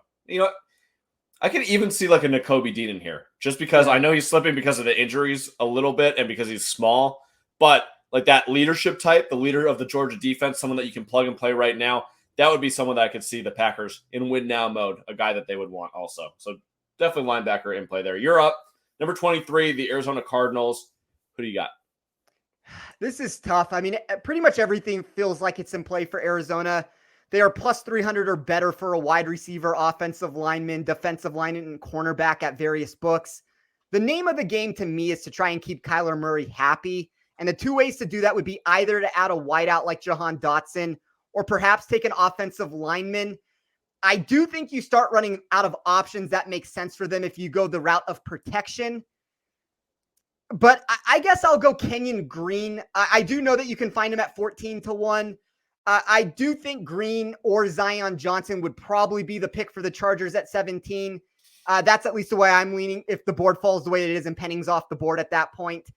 I could even see like a Nakobe Dean in here just because I know he's slipping because of the injuries a little bit and because he's small, but like that leadership type, the leader of the Georgia defense, someone that you can plug and play right now, that would be someone that I could see the Packers in win now mode, a guy that they would want also. So definitely linebacker in play there. You're up. Number 23, the Arizona Cardinals. Who do you got? This is tough. I mean, pretty much everything feels like it's in play for Arizona. They are plus 300 or better for a wide receiver, offensive lineman, defensive lineman, and cornerback at various books. The name of the game to me is to try and keep Kyler Murray happy. And the two ways to do that would be either to add a wideout like Jahan Dotson or perhaps take an offensive lineman. I do think you start running out of options that make sense for them if you go the route of protection. But I guess I'll go Kenyon Green. I do know that you can find him at 14-1. I do think Green or Zion Johnson would probably be the pick for the Chargers at 17. That's at least the way I'm leaning if the board falls the way it is and Penning's off the board at that point.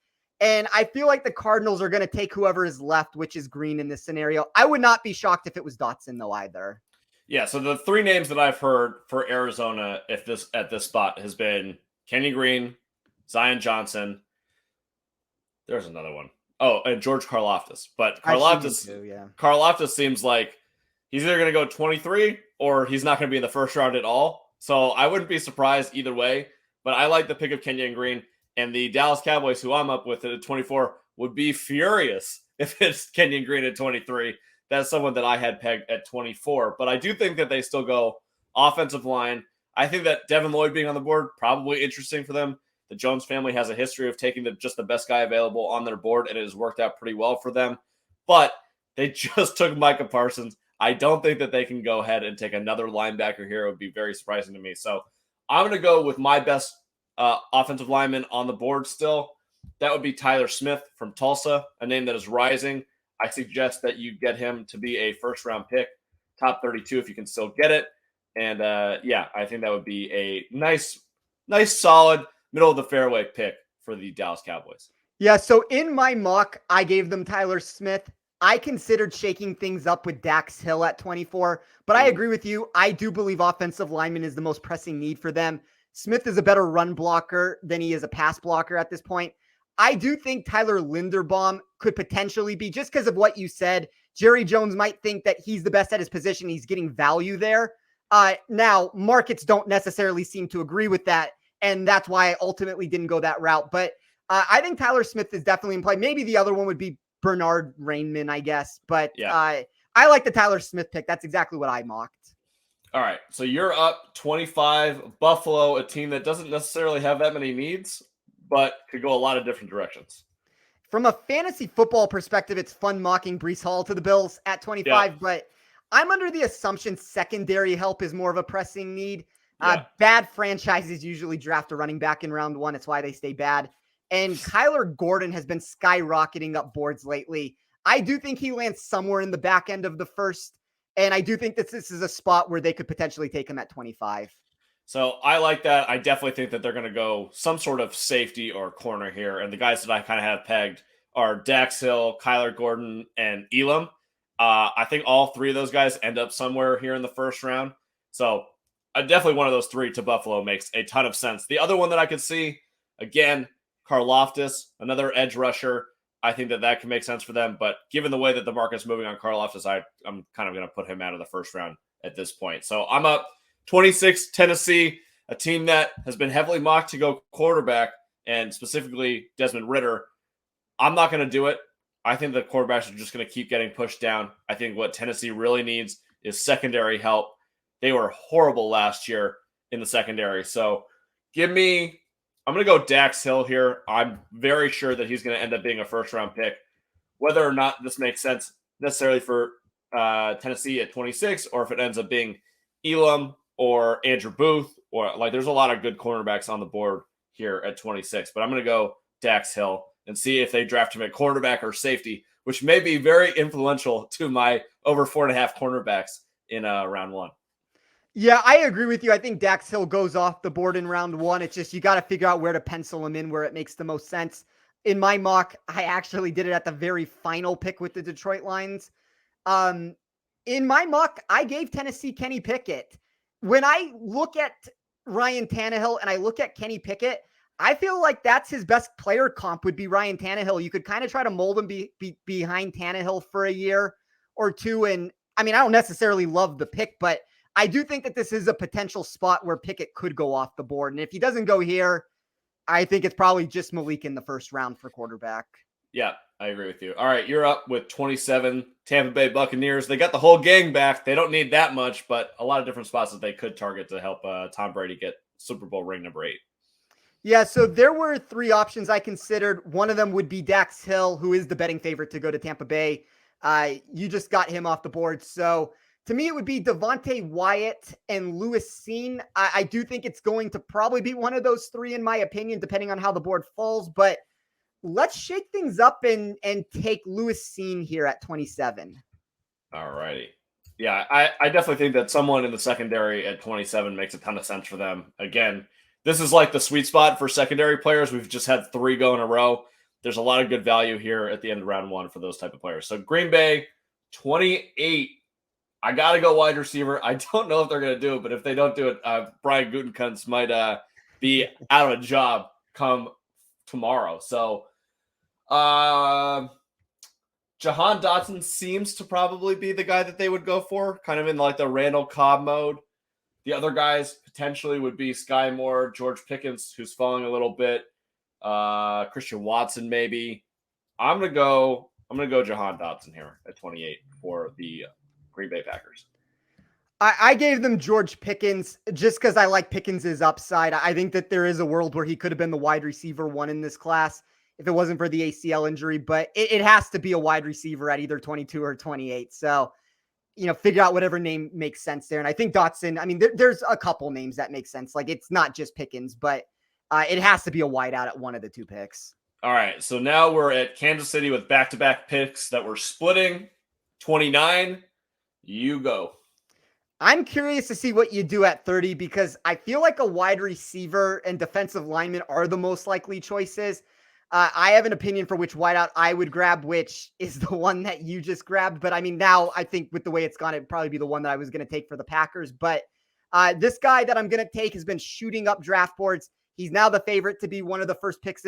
And I feel like the Cardinals are going to take whoever is left, which is Green in this scenario. I would not be shocked if it was Dotson, though, either. Yeah, so the three names that I've heard for Arizona at this spot has been Kenny Green, Zion Johnson. There's another one. Oh, and George Karlaftis. But Karlaftis seems like he's either going to go 23 or he's not going to be in the first round at all. So I wouldn't be surprised either way. But I like the pick of Kenyon Green. And the Dallas Cowboys, who I'm up with at 24, would be furious if it's Kenyon Green at 23. That's someone that I had pegged at 24. But I do think that they still go offensive line. I think that Devin Lloyd being on the board, probably interesting for them. The Jones family has a history of taking just the best guy available on their board, and it has worked out pretty well for them. But they just took Micah Parsons. I don't think that they can go ahead and take another linebacker here. It would be very surprising to me. So I'm going to go with my best offensive lineman on the board still. That would be Tyler Smith from Tulsa, a name that is rising. I suggest that you get him to be a first-round pick, top 32 if you can still get it. And, I think that would be a nice, solid, middle of the fairway pick for the Dallas Cowboys. Yeah, so in my mock, I gave them Tyler Smith. I considered shaking things up with Dax Hill at 24, but I agree with you. I do believe offensive lineman is the most pressing need for them. Smith is a better run blocker than he is a pass blocker at this point. I do think Tyler Linderbaum could potentially be, just because of what you said. Jerry Jones might think that he's the best at his position. He's getting value there. Now, markets don't necessarily seem to agree with that, and that's why I ultimately didn't go that route. But I think Tyler Smith is definitely in play. Maybe the other one would be Bernard Rainman, I guess. But I like the Tyler Smith pick. That's exactly what I mocked. All right, so you're up 25. Buffalo, a team that doesn't necessarily have that many needs, but could go a lot of different directions. From a fantasy football perspective, it's fun mocking Breece Hall to the Bills at 25, but I'm under the assumption secondary help is more of a pressing need. Bad franchises usually draft a running back in round one. It's why they stay bad. And Kyler Gordon has been skyrocketing up boards lately. I do think he lands somewhere in the back end of the first. And I do think that this is a spot where they could potentially take him at 25. So I like that. I definitely think that they're going to go some sort of safety or corner here. And the guys that I kind of have pegged are Dax Hill, Kyler Gordon, and Elam. I think all three of those guys end up somewhere here in the first round. So definitely one of those three to Buffalo makes a ton of sense. The other one that I could see, again, Karlaftis, another edge rusher. I think that can make sense for them. But given the way that the market's moving on Karlaftis, I'm kind of going to put him out of the first round at this point. So I'm up 26, Tennessee, a team that has been heavily mocked to go quarterback, and specifically Desmond Ridder. I'm not going to do it. I think the quarterbacks are just going to keep getting pushed down. I think what Tennessee really needs is secondary help. They were horrible last year in the secondary. So I'm going to go Dax Hill here. I'm very sure that he's going to end up being a first-round pick. Whether or not this makes sense necessarily for Tennessee at 26, or if it ends up being Elam or Andrew Booth, or there's a lot of good cornerbacks on the board here at 26. But I'm going to go Dax Hill and see if they draft him at cornerback or safety, which may be very influential to my over 4.5 cornerbacks in round one. Yeah, I agree with you. I think Dax Hill goes off the board in round one. It's just you got to figure out where to pencil him in, where it makes the most sense. In my mock, I actually did it at the very final pick with the Detroit Lions. In my mock, I gave Tennessee Kenny Pickett. When I look at Ryan Tannehill and I look at Kenny Pickett, I feel like that's his best player comp would be Ryan Tannehill. You could kind of try to mold him behind Tannehill for a year or two. And I mean, I don't necessarily love the pick, but I do think that this is a potential spot where Pickett could go off the board. And if he doesn't go here, I think it's probably just Malik in the first round for quarterback. Yeah, I agree with you. All right, you're up with 27, Tampa Bay Buccaneers. They got the whole gang back. They don't need that much, but a lot of different spots that they could target to help Tom Brady get Super Bowl ring number 8. Yeah, so there were 3 options I considered. One of them would be Dax Hill, who is the betting favorite to go to Tampa Bay. You just got him off the board. So to me, it would be Devontae Wyatt and Lewis Seen. I do think it's going to probably be one of those 3, in my opinion, depending on how the board falls. But let's shake things up and take Lewis Seen here at 27. All righty. Yeah, I definitely think that someone in the secondary at 27 makes a ton of sense for them. Again, this is like the sweet spot for secondary players. We've just had 3 go in a row. There's a lot of good value here at the end of round 1 for those type of players. So Green Bay, 28. I got to go wide receiver. I don't know if they're going to do it, but if they don't do it, Brian Gutekunst might be out of a job come tomorrow. So Jahan Dotson seems to probably be the guy that they would go for, kind of in like the Randall Cobb mode. The other guys potentially would be Sky Moore, George Pickens, who's falling a little bit, Christian Watson maybe. I'm gonna go Jahan Dotson here at 28 for the Green Bay Packers. I gave them George Pickens just because I like Pickens' upside. I think that there is a world where he could have been the wide receiver 1 in this class if it wasn't for the ACL injury, but it has to be a wide receiver at either 22 or 28. So, figure out whatever name makes sense there. And I think Dotson, I mean, there's a couple names that make sense. Like, it's not just Pickens, but it has to be a wideout at one of the 2 picks. All right. So now we're at Kansas City with back-to-back picks that we're splitting. 29. You go. I'm curious to see what you do at 30 because I feel like a wide receiver and defensive lineman are the most likely choices. I have an opinion for which wideout I would grab, which is the one that you just grabbed. But I mean, now I think with the way it's gone, it'd probably be the one that I was going to take for the Packers. But this guy that I'm going to take has been shooting up draft boards. He's now the favorite to be one of the first picks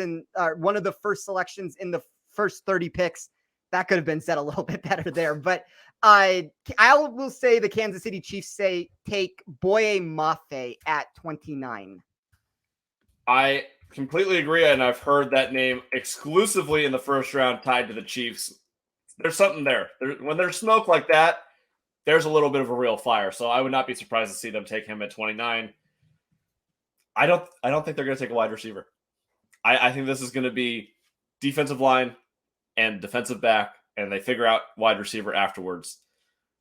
one of the first selections in the first 30 picks. That could have been said a little bit better there, but I will say the Kansas City Chiefs take Boye Mafe at 29. I completely agree, and I've heard that name exclusively in the first round tied to the Chiefs. There's something there. When there's smoke like that, there's a little bit of a real fire. So I would not be surprised to see them take him at 29. I don't think they're going to take a wide receiver. I think this is going to be defensive line and defensive back, and they figure out wide receiver afterwards.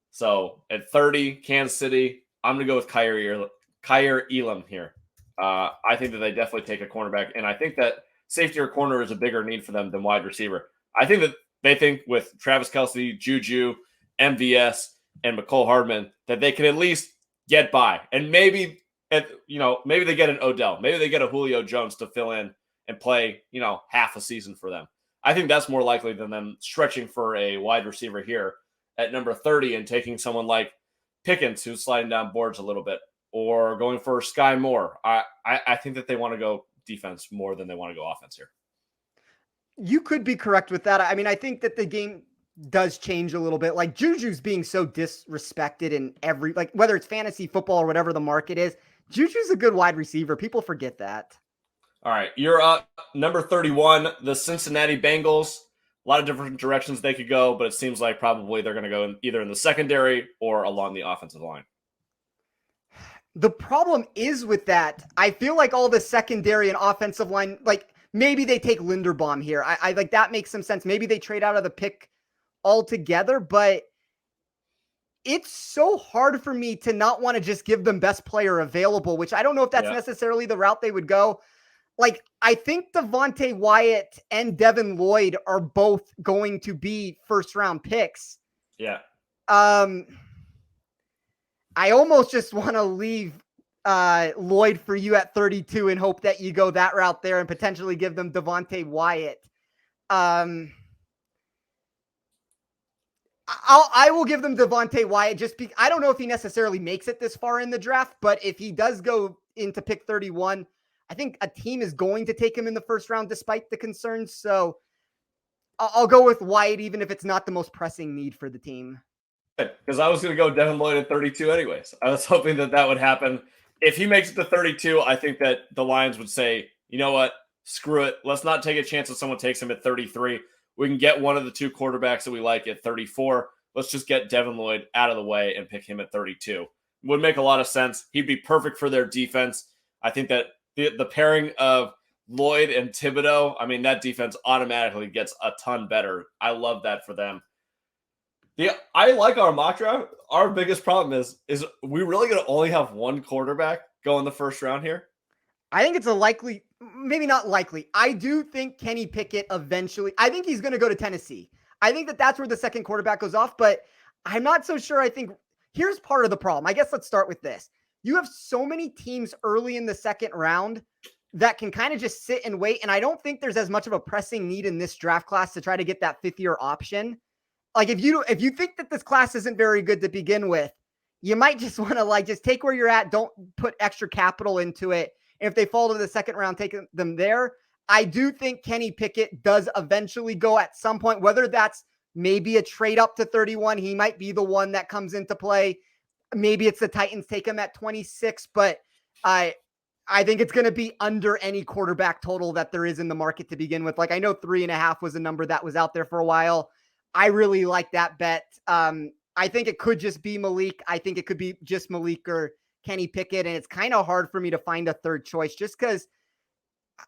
So at 30, Kansas City, I'm going to go with Kyer Elam here. I think that they definitely take a cornerback, and I think that safety or corner is a bigger need for them than wide receiver. I think that they think with Travis Kelce, Juju, MVS, and McCole Hardman that they can at least get by. And maybe they get an Odell. Maybe they get a Julio Jones to fill in and play, half a season for them. I think that's more likely than them stretching for a wide receiver here at number 30 and taking someone like Pickens, who's sliding down boards a little bit, or going for Sky Moore. I think that they want to go defense more than they want to go offense here. You could be correct with that. I mean, I think that the game does change a little bit. Like Juju's being so disrespected in whether it's fantasy football or whatever the market is, Juju's a good wide receiver. People forget that. All right, you're up. Number 31, the Cincinnati Bengals. A lot of different directions they could go, but it seems like probably they're going to go either in the secondary or along the offensive line. The problem is with that, I feel like all the secondary and offensive line, like maybe they take Linderbaum here. I like that makes some sense. Maybe they trade out of the pick altogether, but it's so hard for me to not want to just give them best player available, which I don't know if that's necessarily the route they would go. Like, I think Devontae Wyatt and Devin Lloyd are both going to be first round picks. Yeah. I almost just want to leave Lloyd for you at 32 and hope that you go that route there and potentially give them Devontae Wyatt. I will give them Devontae Wyatt I don't know if he necessarily makes it this far in the draft, but if he does go into pick 31, I think a team is going to take him in the first round despite the concerns. So I'll go with Wyatt, even if it's not the most pressing need for the team. Because I was going to go Devin Lloyd at 32 anyways. I was hoping that would happen. If he makes it to 32, I think that the Lions would say, you know what, screw it. Let's not take a chance that someone takes him at 33. We can get one of the two quarterbacks that we like at 34. Let's just get Devin Lloyd out of the way and pick him at 32. Would make a lot of sense. He'd be perfect for their defense. I think that the pairing of Lloyd and Thibodeau, I mean, that defense automatically gets a ton better. I love that for them. I like our mock draft. Our biggest problem is we really going to only have one quarterback go in the first round here? I think it's maybe not likely. I do think Kenny Pickett eventually, I think he's going to go to Tennessee. I think that's where the second quarterback goes off, but I'm not so sure. I think here's part of the problem. I guess let's start with this. You have so many teams early in the second round that can kind of just sit and wait. And I don't think there's as much of a pressing need in this draft class to try to get that fifth year option. Like if you think that this class isn't very good to begin with, you might just want to just take where you're at. Don't put extra capital into it. And if they fall to the second round, take them there. I do think Kenny Pickett does eventually go at some point, whether that's maybe a trade up to 31. He might be the one that comes into play. Maybe it's the Titans take him at 26, but I think it's going to be under any quarterback total that there is in the market to begin with. Like I know 3.5 was a number that was out there for a while. I really like that bet. I think it could just be Malik. I think it could be just Malik or Kenny Pickett. And it's kind of hard for me to find a third choice just because,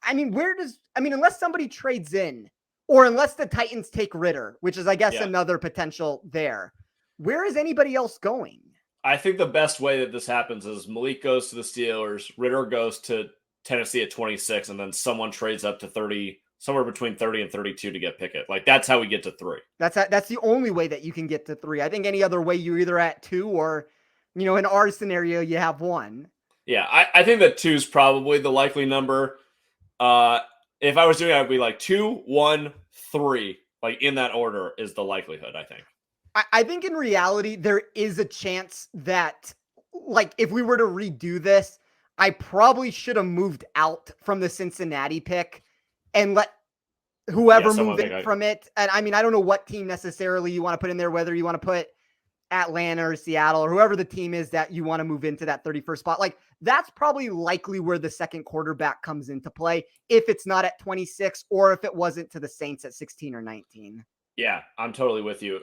unless somebody trades in or unless the Titans take Ritter, which is, I guess, another potential there. Where is anybody else going? I think the best way that this happens is Malik goes to the Steelers, Ritter goes to Tennessee at 26, and then someone trades up to 30, somewhere between 30 and 32 to get Pickett. Like that's how we get to 3. That's the only way that you can get to 3. I think any other way you're either at 2 or, in our scenario, you have 1. Yeah, I think that 2 is probably the likely number. If I was doing it, I'd be like 2, 1, 3. Like in that order is the likelihood, I think. I think in reality, there is a chance that, if we were to redo this, I probably should have moved out from the Cincinnati pick and let whoever move in from it. And I mean, I don't know what team necessarily you want to put in there, whether you want to put Atlanta or Seattle or whoever the team is that you want to move into that 31st spot. Like, that's probably likely where the second quarterback comes into play, if it's not at 26 or if it wasn't to the Saints at 16 or 19. Yeah, I'm totally with you.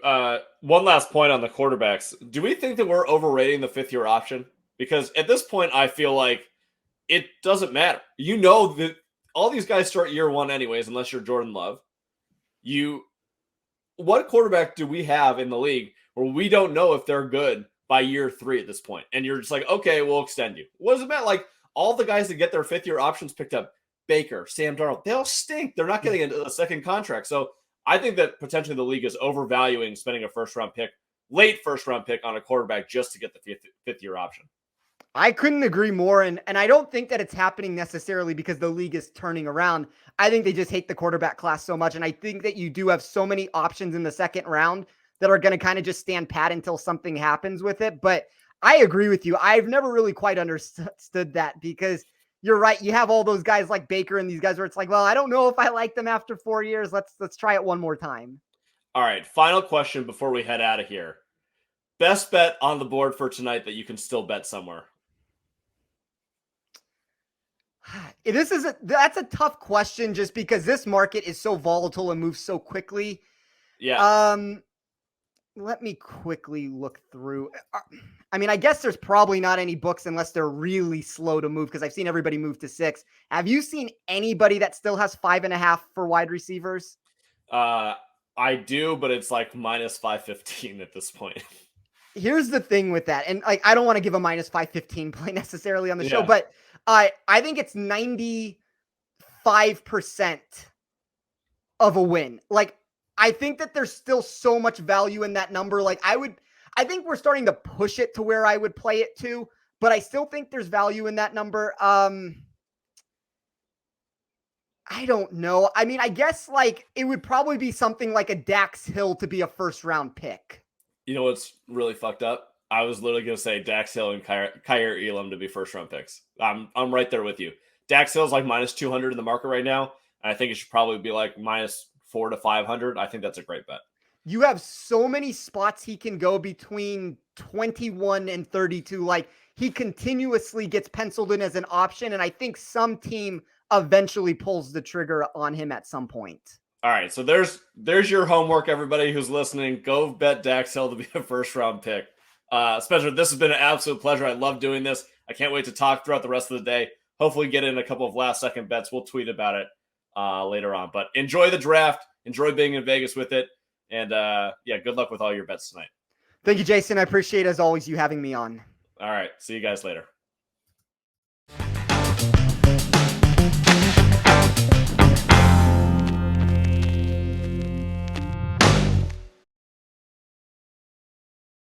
One last point on the quarterbacks. Do we think that we're overrating the fifth-year option? Because at this point, I feel like it doesn't matter. You know that all these guys start year one anyways, unless you're Jordan Love. What quarterback do we have in the league where we don't know if they're good by year 3 at this point? And you're just like, okay, we'll extend you. What does it matter? Like, all the guys that get their fifth-year options picked up, Baker, Sam Darnold, they all stink. They're not getting a second contract. So I think that potentially the league is overvaluing spending a late first-round pick on a quarterback just to get the fifth-year option. I couldn't agree more. And I don't think that it's happening necessarily because the league is turning around. I think they just hate the quarterback class so much. And I think that you do have so many options in the second round that are going to kind of just stand pat until something happens with it. But I agree with you. I've never really quite understood that, because you're right. You have all those guys like Baker and these guys where it's like, well, I don't know if I like them after 4 years. Let's try it one more time. All right. Final question before we head out of here. Best bet on the board for tonight that you can still bet somewhere. That's a tough question, just because this market is so volatile and moves so quickly. Yeah. Let me quickly look through. I mean, I guess there's probably not any books unless they're really slow to move, because I've seen everybody move to 6. Have you seen anybody that still has 5.5 for wide receivers? I do, but it's like minus 515 at this point. Here's the thing with that. And like, I don't want to give a minus 515 play necessarily on the show, but I think it's 95% of a win. Like, I think that there's still so much value in that number. Like, I think we're starting to push it to where I would play it to, but I still think there's value in that number. I don't know. I mean, I guess like it would probably be something like a Dax Hill to be a first round pick. You know what's really fucked up? I was literally going to say Dax Hill and Kyer Elam to be first round picks. I'm right there with you. Dax Hill's like minus 200 in the market right now. And I think it should probably be like minus 400 to 500. I think that's a great bet. You have so many spots he can go between 21 and 32. Like, he continuously gets penciled in as an option. And I think some team eventually pulls the trigger on him at some point. All right. So there's your homework, everybody who's listening. Go bet Dax Hill to be a first round pick. Spencer, this has been an absolute pleasure. I love doing this. I can't wait to talk throughout the rest of the day. Hopefully get in a couple of last second bets. We'll tweet about it later on. But enjoy the draft. Enjoy being in Vegas with it. And good luck with all your bets tonight. Thank you, Jason. I appreciate, as always, you having me on. All right. See you guys later.